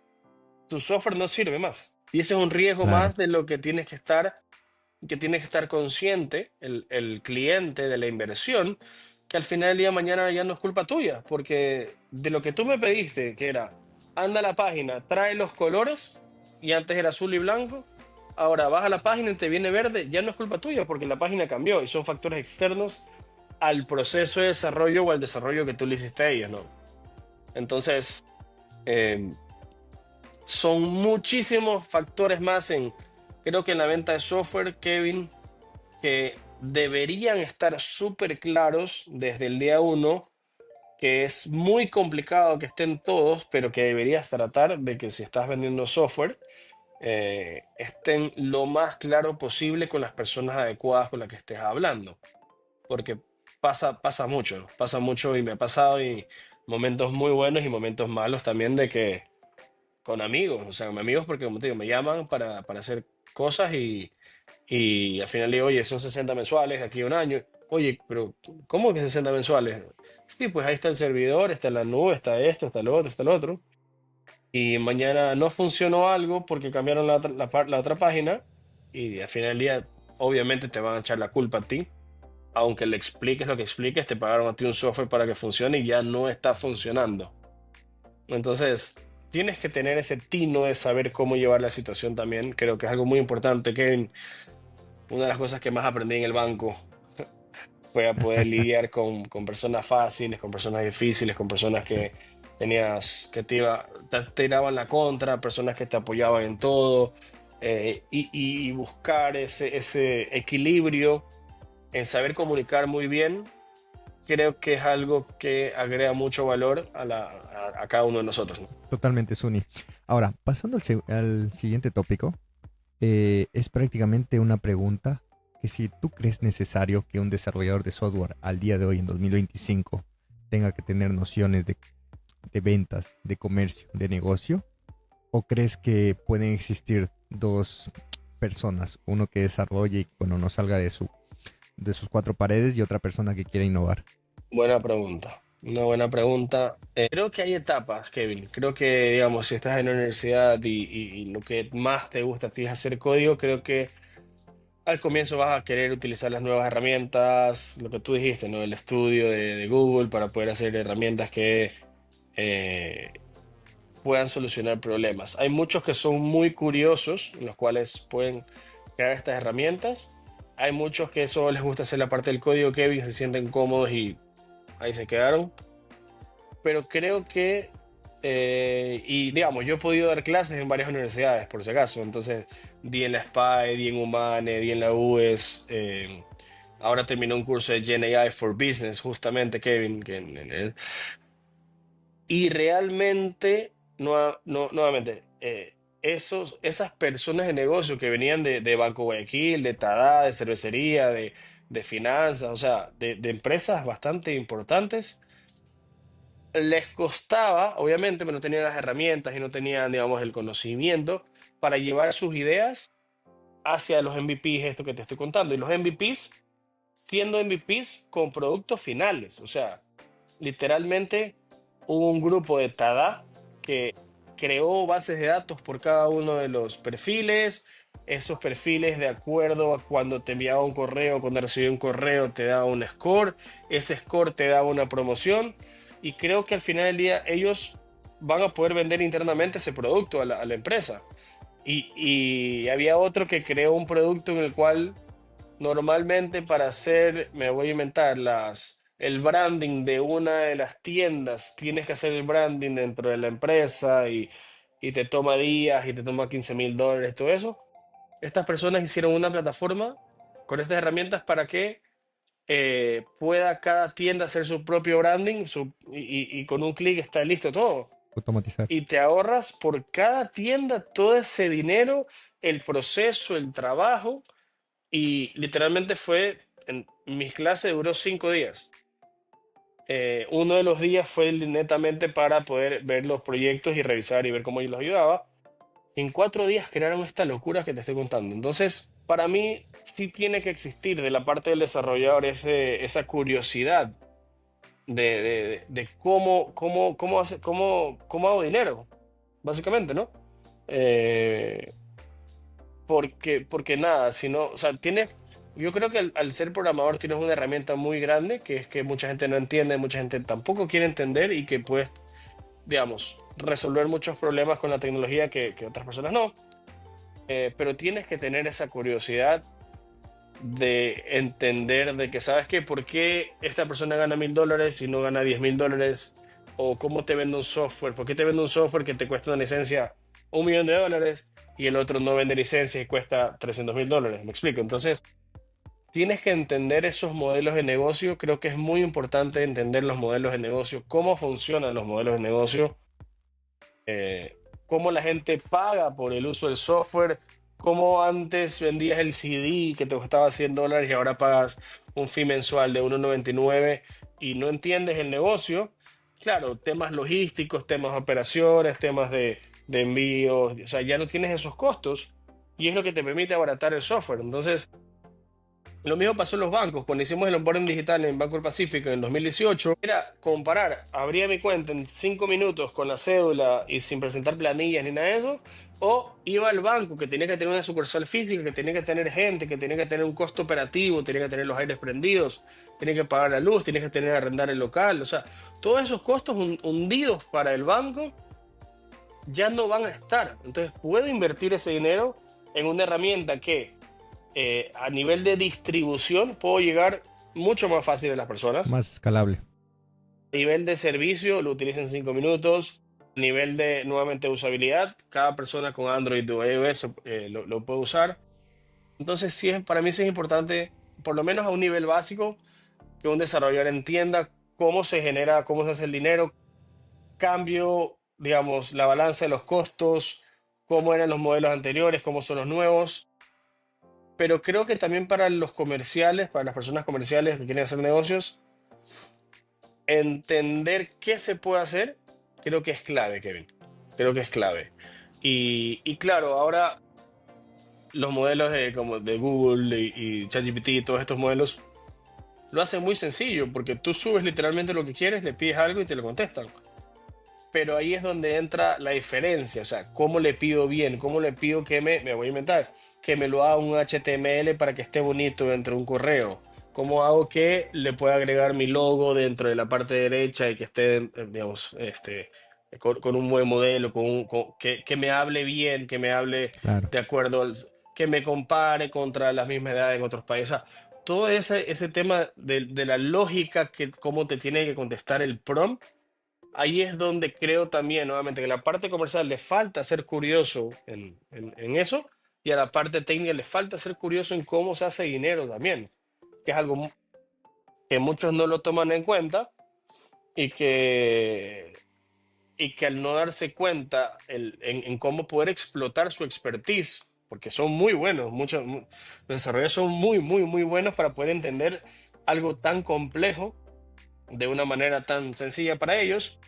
tu software no sirve más. Y ese es un riesgo Claro, más de lo que tiene que estar consciente el cliente de la inversión, que al final del día de mañana ya no es culpa tuya, porque de lo que tú me pediste, que era, anda a la página, trae los colores, y antes era azul y blanco, ahora vas a la página y te viene verde, ya no es culpa tuya, porque la página cambió y son factores externos al proceso de desarrollo o al desarrollo que tú le hiciste a ellos, ¿no? Entonces, eh, son muchísimos factores más creo que en la venta de software, Kevin, que deberían estar súper claros desde el día uno, que es muy complicado que estén todos, pero que deberías tratar de que si estás vendiendo software, estén lo más claro posible con las personas adecuadas con las que estés hablando. Porque pasa mucho y me ha pasado y momentos muy buenos y momentos malos también de que con amigos, o sea, con amigos porque como te digo, me llaman para hacer cosas y al final digo, oye, son 60 mensuales de aquí a un año. Oye, pero ¿cómo que 60 mensuales? Sí, pues ahí está el servidor, está la nube, está esto, está lo otro, está lo otro. Y mañana no funcionó algo porque cambiaron la otra página y al final del día obviamente te van a echar la culpa a ti. Aunque le expliques lo que expliques, te pagaron a ti un software para que funcione y ya no está funcionando. Entonces, tienes que tener ese tino de saber cómo llevar la situación también. Creo que es algo muy importante, Kevin. Una de las cosas que más aprendí en el banco fue a poder lidiar con personas fáciles, con personas difíciles, con personas sí, que te tiraban la contra, personas que te apoyaban en todo, y buscar ese equilibrio en saber comunicar muy bien. Creo que es algo que agrega mucho valor a cada uno de nosotros, ¿no? totalmente, Suni. Ahora, pasando al siguiente tópico, es prácticamente una pregunta que si tú crees necesario que un desarrollador de software al día de hoy, en 2025, tenga que tener nociones de ventas, de comercio, de negocio, o crees que pueden existir dos personas, uno que desarrolle y bueno, no salga de sus cuatro paredes y otra persona que quiera innovar. Buena pregunta. Una buena pregunta. Creo que hay etapas, Kevin. Creo que, digamos, si estás en la universidad y lo que más te gusta a ti es hacer código, creo que al comienzo vas a querer utilizar las nuevas herramientas, lo que tú dijiste, ¿no? El estudio de Google para poder hacer herramientas que eh, puedan solucionar problemas. Hay muchos que son muy curiosos, los cuales pueden crear estas herramientas. Hay muchos que solo les gusta hacer la parte del código, Kevin, se sienten cómodos y ahí se quedaron. Pero creo que, y digamos, yo he podido dar clases en varias universidades, por si acaso. Entonces, di en la SPY, di en Humane, di en la UES. Ahora terminé un curso de GenAI for Business, justamente, Kevin, y realmente, nuevamente, esas personas de negocio que venían de Banco Guayaquil, de Tada, de cervecería, de finanzas, o sea, de empresas bastante importantes, les costaba, obviamente, pero no tenían las herramientas y no tenían, digamos, el conocimiento para llevar sus ideas hacia los MVPs, esto que te estoy contando. Y los MVPs, siendo MVPs con productos finales, o sea, literalmente hubo un grupo de Tada que creó bases de datos por cada uno de los perfiles. Esos perfiles, de acuerdo a cuando te enviaba un correo, cuando recibía un correo, te daba un score. Ese score te daba una promoción. Y creo que al final del día ellos van a poder vender internamente ese producto a la empresa. Y había otro que creó un producto en el cual normalmente para hacer, me voy a inventar, el branding de una de las tiendas, tienes que hacer el branding dentro de la empresa y te toma días y te toma $15,000, todo eso. Estas personas hicieron una plataforma con estas herramientas para que pueda cada tienda hacer su propio branding y con un clic está listo todo. Automatizar. Y te ahorras por cada tienda todo ese dinero, el proceso, el trabajo. Y literalmente en mis clases duró 5 días. Uno de los días fue netamente para poder ver los proyectos y revisar y ver cómo yo los ayudaba. Y en 4 días crearon esta locura que te estoy contando. Entonces, para mí sí tiene que existir de la parte del desarrollador esa curiosidad de cómo hago dinero, básicamente, ¿no? Eh, porque nada, si no, o sea, yo creo que al ser programador tienes una herramienta muy grande, que es que mucha gente no entiende, mucha gente tampoco quiere entender y que puedes, digamos, resolver muchos problemas con la tecnología que otras personas no. Pero tienes que tener esa curiosidad de entender de que, ¿sabes qué? ¿Por qué esta persona gana $1,000 y no gana $10,000? O cómo te vende un software. ¿Por qué te vende un software que te cuesta una licencia $1,000,000 y el otro no vende licencia y cuesta $300,000? ¿Me explico? Entonces, tienes que entender esos modelos de negocio. Creo que es muy importante entender los modelos de negocio, cómo funcionan los modelos de negocio, eh, cómo la gente paga por el uso del software, cómo antes vendías el CD que te costaba $100 y ahora pagas un fee mensual de 1,99 y no entiendes el negocio. Claro, temas logísticos, temas de operaciones, temas de envíos, o sea, ya no tienes esos costos y es lo que te permite abaratar el software. Entonces, lo mismo pasó en los bancos. Cuando hicimos el onboarding digital en Banco del Pacífico en el 2018, era comparar, abría mi cuenta en 5 minutos con la cédula y sin presentar planillas ni nada de eso, o iba al banco que tenía que tener una sucursal física, que tenía que tener gente, que tenía que tener un costo operativo, tenía que tener los aires prendidos, tenía que pagar la luz, tenía que tener que arrendar el local, o sea, todos esos costos hundidos para el banco ya no van a estar. Entonces, puedo invertir ese dinero en una herramienta que a nivel de distribución puedo llegar mucho más fácil a las personas. Más escalable. A nivel de servicio lo utilizo en 5 minutos. A nivel de, nuevamente, usabilidad, cada persona con Android o iOS lo puede usar. Entonces, sí, para mí sí es importante, por lo menos a un nivel básico, que un desarrollador entienda cómo se genera, cómo se hace el dinero, cambio, digamos, la balanza de los costos, cómo eran los modelos anteriores, cómo son los nuevos. Pero creo que también para los comerciales, para las personas comerciales que quieren hacer negocios, entender qué se puede hacer, creo que es clave, Kevin. Creo que es clave. Y claro, ahora los modelos como de Google y ChatGPT y todos estos modelos lo hacen muy sencillo, porque tú subes literalmente lo que quieres, le pides algo y te lo contestan. Pero ahí es donde entra la diferencia, o sea, cómo le pido bien, cómo le pido que me voy a inventar, que me lo haga un HTML para que esté bonito dentro de un correo, cómo hago que le pueda agregar mi logo dentro de la parte derecha y que esté, digamos, con un buen modelo, que me hable bien, que me hable Claro. de acuerdo, que me compare contra las mismas edades en otros países. O sea, todo ese tema de la lógica, que cómo te tiene que contestar el prompt. Ahí es donde creo también, nuevamente, que a la parte comercial le falta ser curioso en eso y a la parte técnica le falta ser curioso en cómo se hace dinero también, que es algo que muchos no lo toman en cuenta y y que al no darse cuenta en cómo poder explotar su expertise, porque son muy buenos, los desarrolladores son muy, muy, muy buenos para poder entender algo tan complejo de una manera tan sencilla para ellos,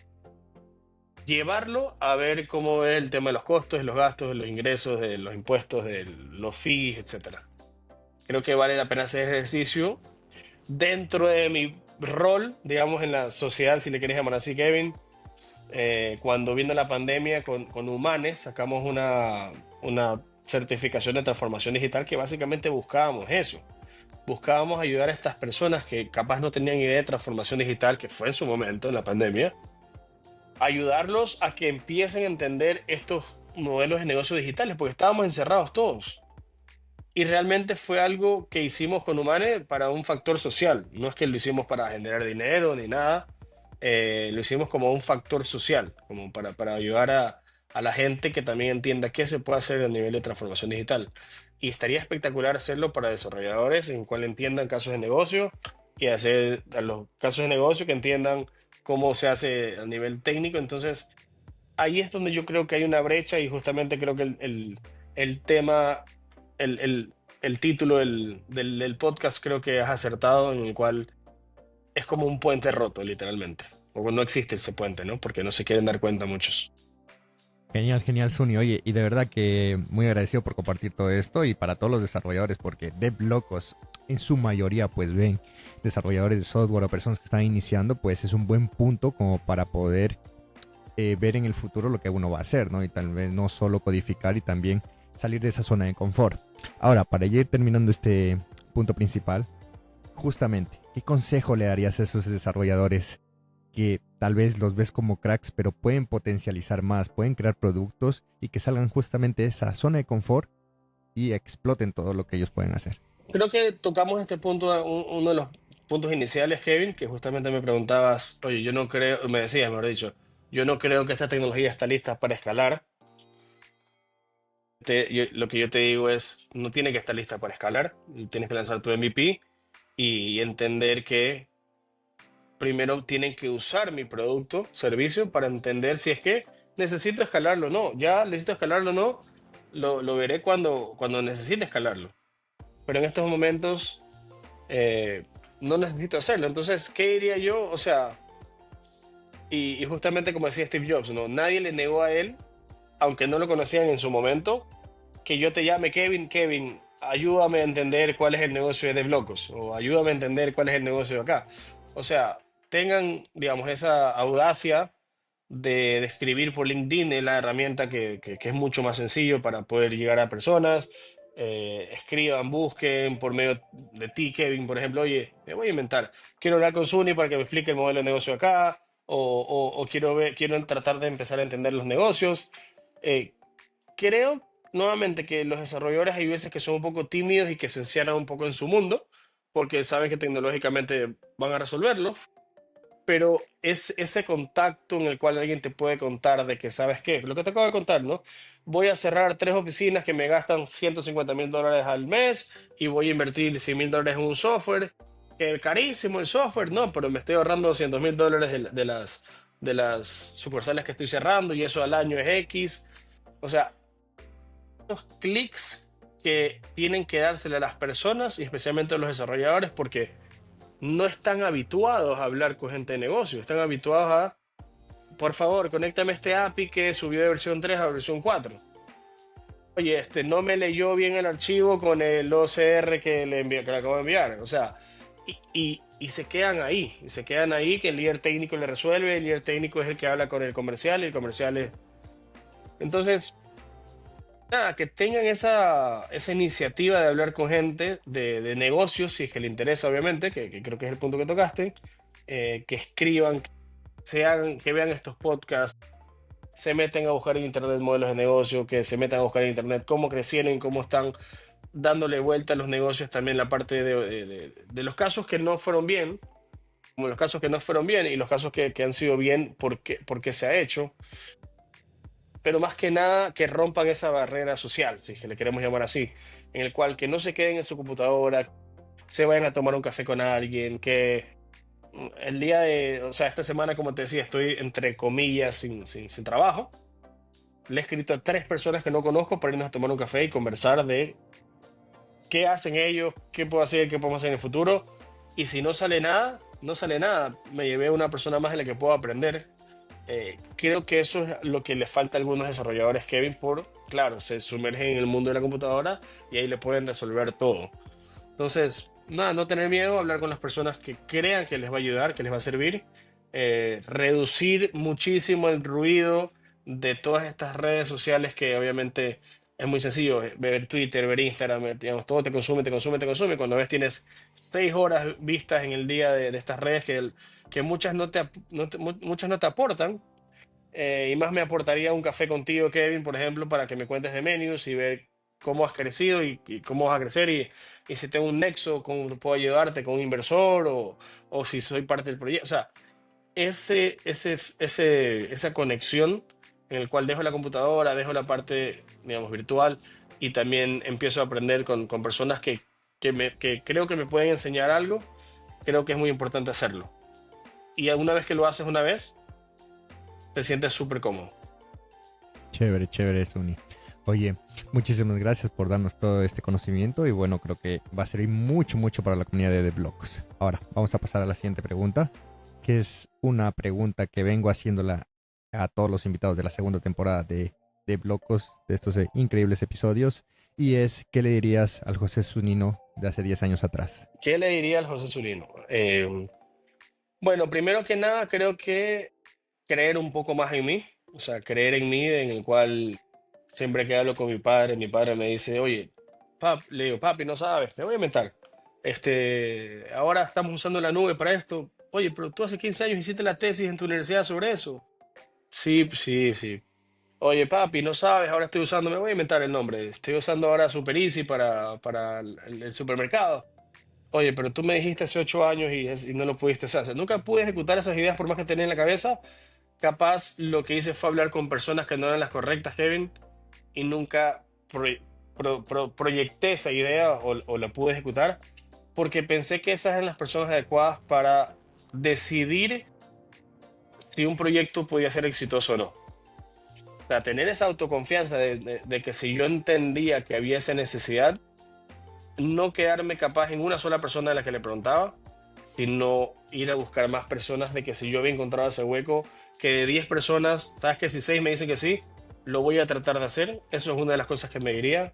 llevarlo a ver cómo es el tema de los costos, de los gastos, de los ingresos, de los impuestos, de los fees, etcétera. Creo que vale la pena hacer ejercicio dentro de mi rol, digamos, en la sociedad, si le quieres llamar así, Kevin. Cuando vino la pandemia con Humanes, sacamos una certificación de transformación digital que básicamente buscábamos eso. Buscábamos ayudar a estas personas que capaz no tenían idea de transformación digital, que fue en su momento, en la pandemia, ayudarlos a que empiecen a entender estos modelos de negocio digitales, porque estábamos encerrados todos. Y realmente fue algo que hicimos con Humane para un factor social. No es que lo hicimos para generar dinero ni nada. Lo hicimos como un factor social, como para ayudar a la gente que también entienda qué se puede hacer a nivel de transformación digital. Y estaría espectacular hacerlo para desarrolladores en cual entiendan casos de negocio y hacer a los casos de negocio que entiendan cómo se hace a nivel técnico. Entonces, ahí es donde yo creo que hay una brecha y justamente creo que el tema, el, el- el título del podcast creo que has acertado, en el cual es como un puente roto, literalmente. O no existe ese puente, ¿no? Porque no se quieren dar cuenta muchos. Genial, genial, Suni. Oye, y de verdad que muy agradecido por compartir todo esto y para todos los desarrolladores, porque DevLocos en su mayoría, pues ven desarrolladores de software o personas que están iniciando, pues es un buen punto como para poder ver en el futuro lo que uno va a hacer, ¿no? Y tal vez no solo codificar y también salir de esa zona de confort. Ahora, para ya ir terminando este punto principal, justamente, ¿qué consejo le darías a esos desarrolladores que tal vez los ves como cracks, pero pueden potencializar más, pueden crear productos y que salgan justamente de esa zona de confort y exploten todo lo que ellos pueden hacer? Creo que tocamos este punto, uno de los puntos iniciales, Kevin, que justamente me preguntabas, oye, yo no creo, me decías, mejor dicho, yo no creo que esta tecnología está lista para escalar. Lo que yo te digo es, no tiene que estar lista para escalar, tienes que lanzar tu MVP y entender que primero tienen que usar mi producto, servicio, para entender si es que necesito escalarlo o no. Ya necesito escalarlo o no, lo veré cuando necesite escalarlo. Pero en estos momentos eh, no necesito hacerlo. Entonces, ¿qué diría yo? O sea, y justamente como decía Steve Jobs, ¿no? Nadie le negó a él, aunque no lo conocían en su momento, que yo te llame Kevin, Kevin, ayúdame a entender cuál es el negocio de DevLocos o ayúdame a entender cuál es el negocio de acá. O sea, tengan, digamos, esa audacia de escribir por LinkedIn, es la herramienta que es mucho más sencillo para poder llegar a personas. Escriban, busquen por medio de ti, Kevin, por ejemplo, oye, me voy a inventar, quiero hablar con Suni para que me explique el modelo de negocio acá, o quiero tratar de empezar a entender los negocios. Eh, Creo nuevamente que los desarrolladores hay veces que son un poco tímidos y que se encierran un poco en su mundo, porque saben que tecnológicamente van a resolverlo, pero es ese contacto en el cual alguien te puede contar de que, ¿sabes qué? Lo que te acabo de contar, ¿no? Voy a cerrar tres oficinas que me gastan $150,000 al mes y voy a invertir $100,000 en un software, que carísimo el software, no, pero me estoy ahorrando $200,000 de las sucursales que estoy cerrando y eso al año es X. O sea, los clics que tienen que dársele a las personas y especialmente a los desarrolladores porque no están habituados a hablar con gente de negocio, están habituados a, por favor, conéctame a este API que subió de versión 3 a versión 4. Oye, no me leyó bien el archivo con el OCR que le acabo de enviar. O sea, y se quedan ahí que el líder técnico le resuelve, el líder técnico es el que habla con el comercial y el comercial es... Entonces, nada, que tengan esa iniciativa de hablar con gente de negocios, si es que le interesa, obviamente, que creo que es el punto que tocaste, que escriban, que vean estos podcasts, se meten a buscar en internet modelos de negocio, que se metan a buscar en internet cómo crecieron, cómo están dándole vuelta a los negocios, también la parte de los casos que no fueron bien, como los casos que no fueron bien y los casos que han sido bien porque se ha hecho, pero más que nada que rompan esa barrera social, si es que le queremos llamar así, en el cual que no se queden en su computadora, se vayan a tomar un café con alguien, que el día de, o sea, esta semana, como te decía, estoy entre comillas sin trabajo. Le he escrito a tres personas que no conozco para irnos a tomar un café y conversar de qué hacen ellos, qué puedo hacer, qué podemos hacer en el futuro. Y si no sale nada, no sale nada. Me llevé a una persona más en la que puedo aprender. Creo que eso es lo que le falta a algunos desarrolladores, Kevin, por, claro, se sumergen en el mundo de la computadora y ahí le pueden resolver todo. Entonces, nada, no tener miedo, hablar con las personas que crean que les va a ayudar, que les va a servir, reducir muchísimo el ruido de todas estas redes sociales que obviamente es muy sencillo, ver Twitter, ver Instagram, digamos, todo te consume, te consume, te consume. Cuando ves tienes 6 horas vistas en el día de estas redes que muchas muchas no te aportan, y más me aportaría un café contigo, Kevin, por ejemplo, para que me cuentes de menús y ver cómo has crecido y cómo vas a crecer y si tengo un nexo, cómo puedo ayudarte con un inversor o si soy parte del proyecto. O sea, esa conexión en el cual dejo la computadora, dejo la parte, digamos, virtual y también empiezo a aprender con personas que creo que me pueden enseñar algo, creo que es muy importante hacerlo. Y una vez que lo haces una vez, te sientes súper cómodo. Chévere, chévere, Suni. Oye, muchísimas gracias por darnos todo este conocimiento y bueno, creo que va a servir mucho, mucho para la comunidad de Devblocks. Ahora, vamos a pasar a la siguiente pregunta, que es una pregunta que vengo haciéndola a todos los invitados de la segunda temporada de Devblocks, de estos increíbles episodios, y es, ¿qué le dirías al José Zunino de hace 10 años atrás? ¿Qué le diría al José Zurino? Bueno, primero que nada, creo que creer un poco más en mí, o sea, creer en mí, en el cual siempre que hablo con mi padre me dice, oye, le digo, papi, no sabes, te voy a inventar. Ahora estamos usando la nube para esto. Oye, pero tú hace 15 años hiciste la tesis en tu universidad sobre eso. Sí, sí, sí. Oye, papi, no sabes, ahora estoy usando, me voy a inventar el nombre. Estoy usando ahora Super Easy para el supermercado. Oye, pero tú me dijiste hace 8 años y no lo pudiste hacer. O sea, nunca pude ejecutar esas ideas por más que tenía en la cabeza. Capaz lo que hice fue hablar con personas que no eran las correctas, Kevin, y nunca proyecté esa idea o la pude ejecutar porque pensé que esas eran las personas adecuadas para decidir si un proyecto podía ser exitoso o no. O sea, tener esa autoconfianza de que si yo entendía que había esa necesidad, no quedarme capaz en una sola persona a la que le preguntaba, sino ir a buscar más personas de que si yo había encontrado ese hueco, que de 10 personas, sabes que si 6 me dicen que sí, lo voy a tratar de hacer. Eso es una de las cosas que me diría.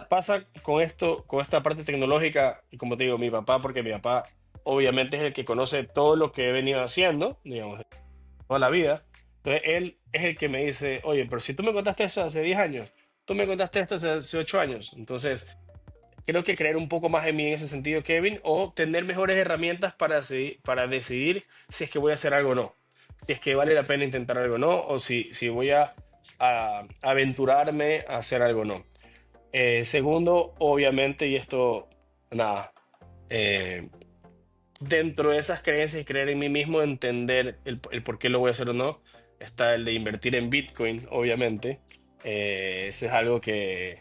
Pasa con esto, con esta parte tecnológica, y como te digo, mi papá, porque mi papá obviamente es el que conoce todo lo que he venido haciendo, digamos, toda la vida. Entonces él es el que me dice, oye, pero si tú me contaste eso hace 10 años, tú me contaste esto hace 8 años. Entonces, creo que creer un poco más en mí en ese sentido, Kevin, o tener mejores herramientas para decidir si es que voy a hacer algo o no, si es que vale la pena intentar algo o no, o si voy a aventurarme a hacer algo o no. Segundo, obviamente, y esto, nada, eh, dentro de esas creencias y creer en mí mismo, entender el por qué lo voy a hacer o no, está el de invertir en Bitcoin, obviamente. Eso es algo que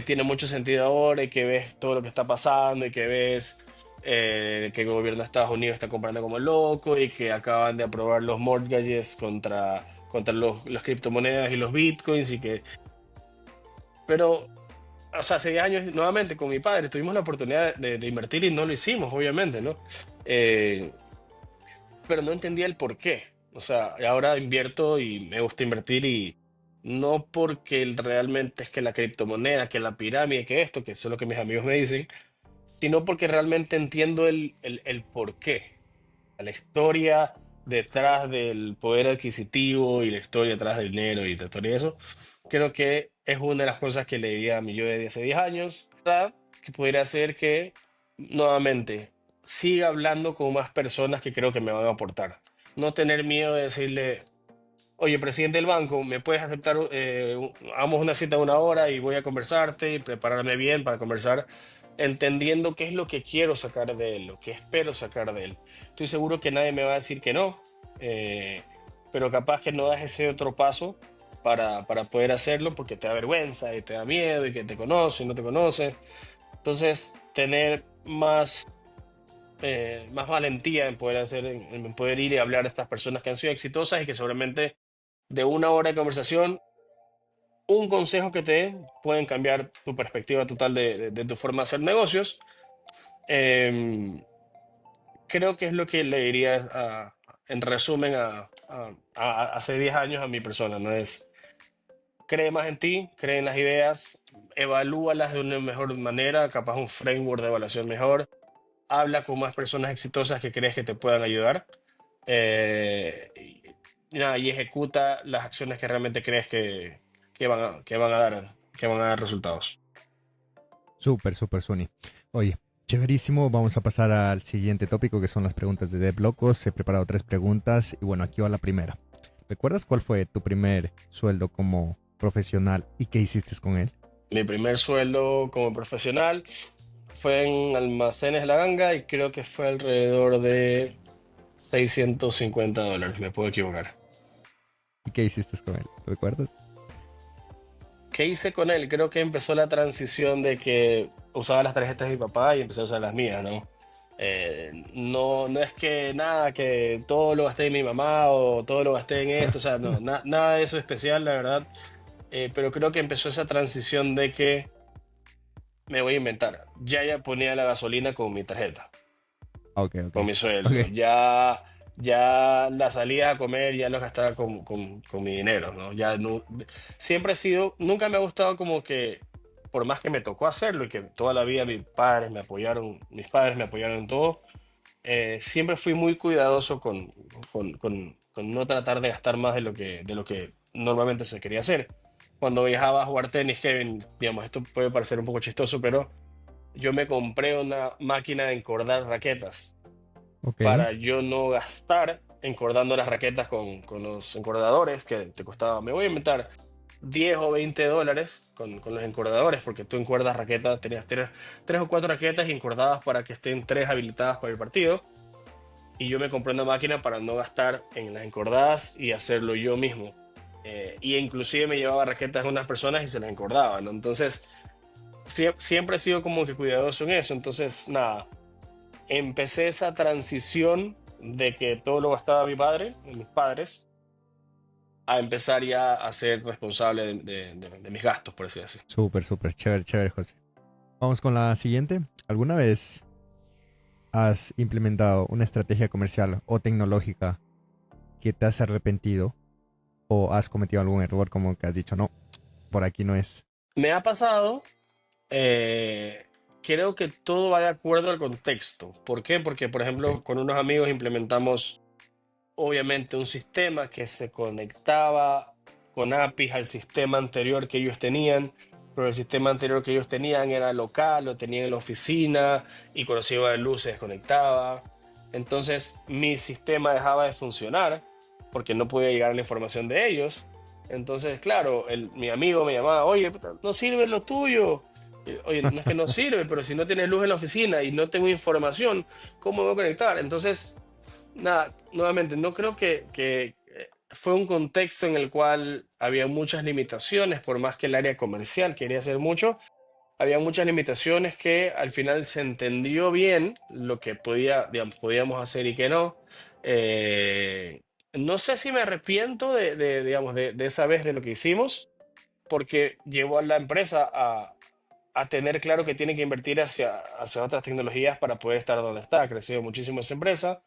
tiene mucho sentido ahora y que ves todo lo que está pasando y que ves que el gobierno de Estados Unidos está comprando como loco y que acaban de aprobar los mortgages contra las criptomonedas y los bitcoins y que... Pero, o sea, hace 10 años nuevamente con mi padre tuvimos la oportunidad de invertir y no lo hicimos, obviamente, ¿no? Eh, pero no entendía el por qué. O sea, ahora invierto y me gusta invertir y no porque realmente es que la criptomoneda, que la pirámide, que esto, que eso es lo que mis amigos me dicen, sino porque realmente entiendo el por qué. La historia detrás del poder adquisitivo y la historia detrás del dinero y la historia de eso, creo que es una de las cosas que le diría a mi yo de hace 10 años, ¿verdad? Que pudiera hacer que, nuevamente, siga hablando con más personas que creo que me van a aportar. No tener miedo de decirle, oye, presidente del banco, ¿me puedes aceptar? Hagamos una cita de 1 hora y voy a conversarte y prepararme bien para conversar, entendiendo qué es lo que quiero sacar de él, lo que espero sacar de él. Estoy seguro que nadie me va a decir que no, eh, pero capaz que no das ese otro paso para poder hacerlo porque te da vergüenza y te da miedo y que te conoce y no te conoce. Entonces, tener más más valentía en poder hacer, en poder ir y hablar a estas personas que han sido exitosas y que seguramente de una hora de conversación, un consejo que te den pueden cambiar tu perspectiva total de tu forma de hacer negocios. Em, Creo que es lo que le diría en resumen hace 10 años a mi persona, ¿no? Es cree más en ti, cree en las ideas, evalúalas de una mejor manera, capaz un framework de evaluación mejor, habla con más personas exitosas que crees que te puedan ayudar, y nada, y ejecuta las acciones que realmente crees que van a dar resultados. Súper, súper, Suni. Oye, chéverísimo. Vamos a pasar al siguiente tópico que son las preguntas de Dev Locos. He preparado 3 preguntas y bueno, aquí va la primera. ¿Recuerdas cuál fue tu primer sueldo como profesional y qué hiciste con él? Mi primer sueldo como profesional fue en Almacenes La Ganga y creo que fue alrededor de $650, me puedo equivocar. ¿Y qué hiciste con él? ¿Recuerdas? ¿Qué hice con él? Creo que empezó la transición de que usaba las tarjetas de mi papá y empecé a usar las mías, ¿no? No, no es que nada, que todo lo gasté en mi mamá o todo lo gasté en esto, o sea, no, nada de eso especial, la verdad. Pero creo que empezó esa transición de que me voy a inventar. Ya ponía la gasolina con mi tarjeta, Ok, ok. con mi sueldo. Ok. Ya las salidas a comer ya los gastaba con mi dinero, ¿no? Ya no, siempre he sido, nunca me ha gustado como que, por más que me tocó hacerlo y que toda la vida mis padres me apoyaron en todo, siempre fui muy cuidadoso con no tratar de gastar más de lo que normalmente se quería hacer. Cuando viajaba a jugar tenis, Kevin, digamos, esto puede parecer un poco chistoso, pero yo me compré una máquina de encordar raquetas Ok. para yo no gastar encordando las raquetas con los encordadores, que te costaba, me voy a inventar, $10 o $20 con los encordadores, porque tú encuerdas raquetas, tenías tres o cuatro raquetas y encordadas para que estén tres habilitadas para el partido. Y yo me compré una máquina para no gastar en las encordadas y hacerlo yo mismo. Y inclusive me llevaba raquetas a unas personas y se las encordaba, ¿no? Entonces, siempre he sido como que cuidadoso en eso. Entonces, nada, empecé esa transición de que todo lo gastaba mi padre, mis padres, a empezar ya a ser responsable de mis gastos, por así decirlo. Súper, súper. Chévere, chévere, José. Vamos con la siguiente. ¿Alguna vez has implementado una estrategia comercial o tecnológica que te has arrepentido o has cometido algún error como que has dicho, no, por aquí no es? Me ha pasado, eh, creo que todo va de acuerdo al contexto. ¿Por qué? Porque, por Ok. ejemplo, con unos amigos implementamos obviamente un sistema que se conectaba con APIs al sistema anterior que ellos tenían, pero el sistema anterior que ellos tenían era local, lo tenían en la oficina y cuando se iba de luz se desconectaba. Entonces mi sistema dejaba de funcionar porque no podía llegar a la información de ellos. Entonces, claro, mi amigo me llamaba, oye, puta, no sirve lo tuyo. Oye, no es que no sirve, pero si no tienes luz en la oficina y no tengo información, ¿cómo me voy a conectar? Entonces, nada, nuevamente, no creo que fue un contexto en el cual había muchas limitaciones, por más que el área comercial quería hacer mucho, había muchas limitaciones que al final se entendió bien lo que digamos, podíamos hacer y que no. Eh, no sé si me arrepiento digamos, de esa vez de lo que hicimos, porque llevó a la empresa a tener claro que tiene que invertir hacia otras tecnologías para poder estar donde está. Ha crecido muchísimo esa empresa.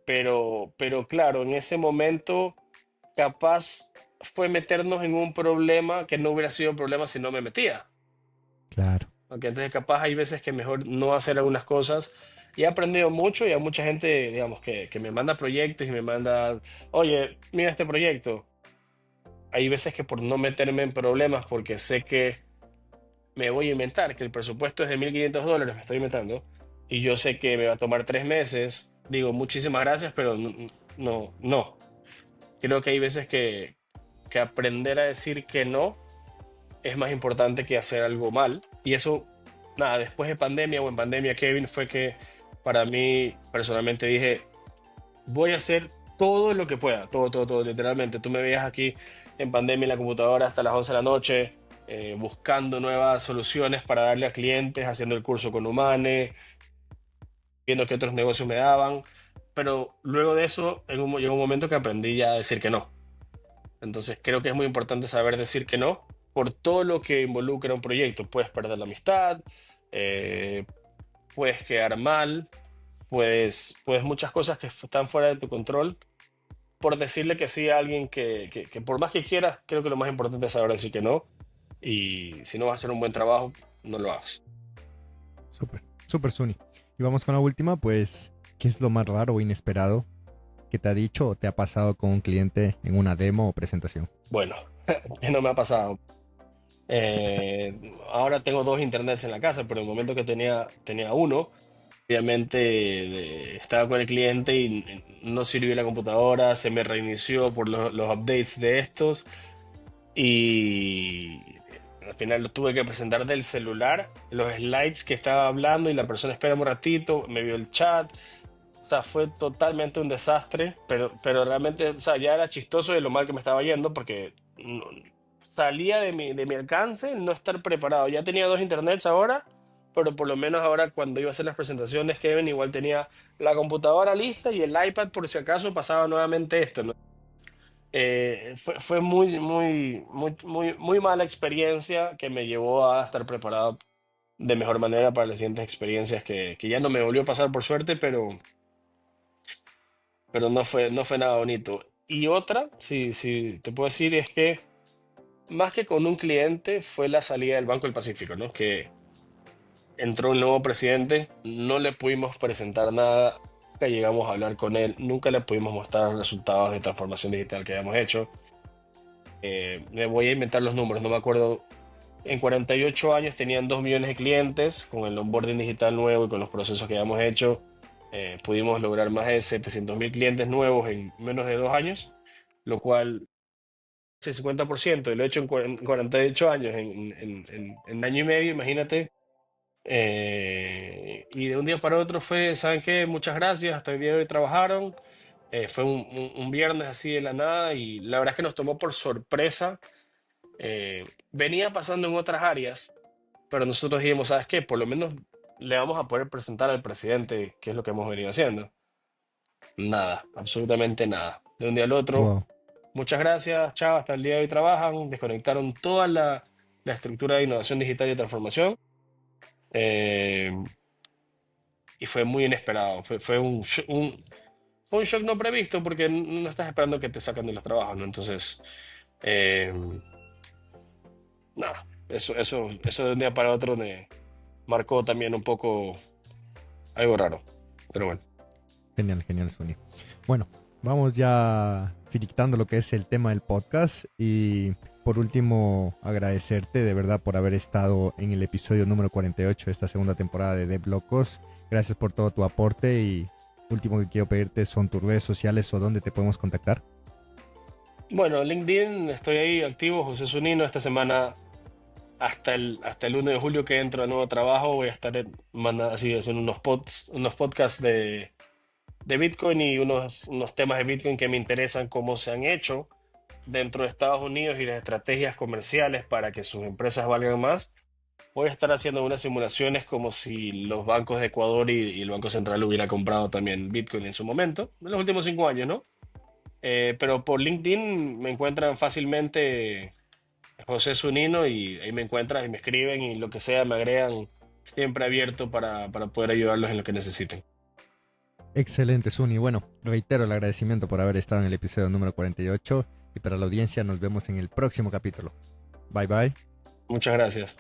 Pero claro, en ese momento capaz fue meternos en un problema que no hubiera sido un problema si no me metía. Claro. Ok, entonces capaz hay veces que mejor no hacer algunas cosas. Y he aprendido mucho y hay mucha gente, digamos, que me manda proyectos y me manda, oye, mira este proyecto. Hay veces que por no meterme en problemas, porque sé que me voy a inventar, que el presupuesto es de $1.500, me estoy inventando, y yo sé que me va a tomar 3 meses, digo, muchísimas gracias, pero no, no, no. Creo que hay veces que aprender a decir que no es más importante que hacer algo mal. Y eso, nada, después de pandemia o en pandemia, Kevin, fue que para mí personalmente dije, voy a hacer todo lo que pueda, todo, todo, todo, literalmente. Tú me veías aquí en pandemia en la computadora hasta las 11 de la noche, buscando nuevas soluciones para darle a clientes, haciendo el curso con Humane, viendo qué otros negocios me daban, pero luego de eso llegó un momento que aprendí ya a decir que no. Entonces creo que es muy importante saber decir que no por todo lo que involucra un proyecto. Puedes perder la amistad, eh, puedes quedar mal, puedes muchas cosas que están fuera de tu control por decirle que sí a alguien que por más que quieras, creo que lo más importante es saber decir que no. Y si no vas a hacer un buen trabajo, no lo hagas. Súper, súper, Suni. Y vamos con la última, pues, ¿qué es lo más raro o inesperado que te ha dicho o te ha pasado con un cliente en una demo o presentación? Bueno, que no me ha pasado. Ahora tengo dos internets en la casa, pero en el momento que tenía uno, obviamente estaba con el cliente y no sirvió la computadora, se me reinició por los updates de estos y al final lo tuve que presentar del celular, los slides que estaba hablando y la persona espera un ratito, me vio el chat. O sea, fue totalmente un desastre, pero realmente, o sea, ya era chistoso de lo mal que me estaba yendo porque salía de mi alcance no estar preparado. Ya tenía dos internets ahora, pero por lo menos ahora cuando iba a hacer las presentaciones, Kevin igual tenía la computadora lista y el iPad por si acaso pasaba nuevamente esto, ¿no? Fue muy mala experiencia que me llevó a estar preparado de mejor manera para las siguientes experiencias que ya no me volvió a pasar por suerte, pero no fue nada bonito. Y otra, sí, te puedo decir, es que más que con un cliente fue la salida del Banco del Pacífico, ¿no? Que entró un nuevo presidente, no le pudimos presentar nada, nunca llegamos a hablar con él, nunca le pudimos mostrar los resultados de transformación digital que habíamos hecho. Me voy a inventar los números, no me acuerdo. En 48 años tenían 2 millones de clientes, con el onboarding digital nuevo y con los procesos que habíamos hecho, pudimos lograr más de 700.000 clientes nuevos en menos de 2 años, lo cual es el 50%, y lo he hecho en 48 años, en año y medio, imagínate. Y de un día para otro fue, ¿saben qué? Muchas gracias, hasta el día de hoy trabajaron. Fue un viernes así de la nada y la verdad es que nos tomó por sorpresa. Venía pasando en otras áreas, pero nosotros dijimos, ¿sabes qué? Por lo menos le vamos a poder presentar al presidente qué es lo que hemos venido haciendo. Nada, absolutamente nada. De un día al otro, Wow. muchas gracias, chao, hasta el día de hoy trabajan, desconectaron toda la estructura de innovación digital y de transformación. eh, y fue muy inesperado. Fue un shock no previsto porque no estás esperando que te sacan de los trabajos, ¿no? Entonces, eh, nada, eso de un día para otro me marcó también un poco algo raro. Pero bueno. Genial, genial, Suni. Bueno, vamos ya finiquitando lo que es el tema del podcast y por último agradecerte de verdad por haber estado en el episodio número 48 de esta segunda temporada de Dev Locos. Gracias por todo tu aporte y último que quiero pedirte son tus redes sociales o dónde te podemos contactar. Bueno, LinkedIn, estoy ahí activo, José Zunino. Esta semana, hasta el 1 de julio que entro a nuevo trabajo, voy a estar así, haciendo unos podcasts de Bitcoin y unos temas de Bitcoin que me interesan, cómo se han hecho dentro de Estados Unidos y las estrategias comerciales para que sus empresas valgan más. Voy a estar haciendo unas simulaciones como si los bancos de Ecuador y el Banco Central hubiera comprado también Bitcoin en su momento, en los últimos 5 años, ¿no? Pero por LinkedIn me encuentran fácilmente José Zunino y ahí me encuentran y me escriben y lo que sea me agregan, siempre abierto para poder ayudarlos en lo que necesiten. Excelente, Suni. Bueno, reitero el agradecimiento por haber estado en el episodio número 48 y para la audiencia nos vemos en el próximo capítulo. Bye bye. Muchas gracias.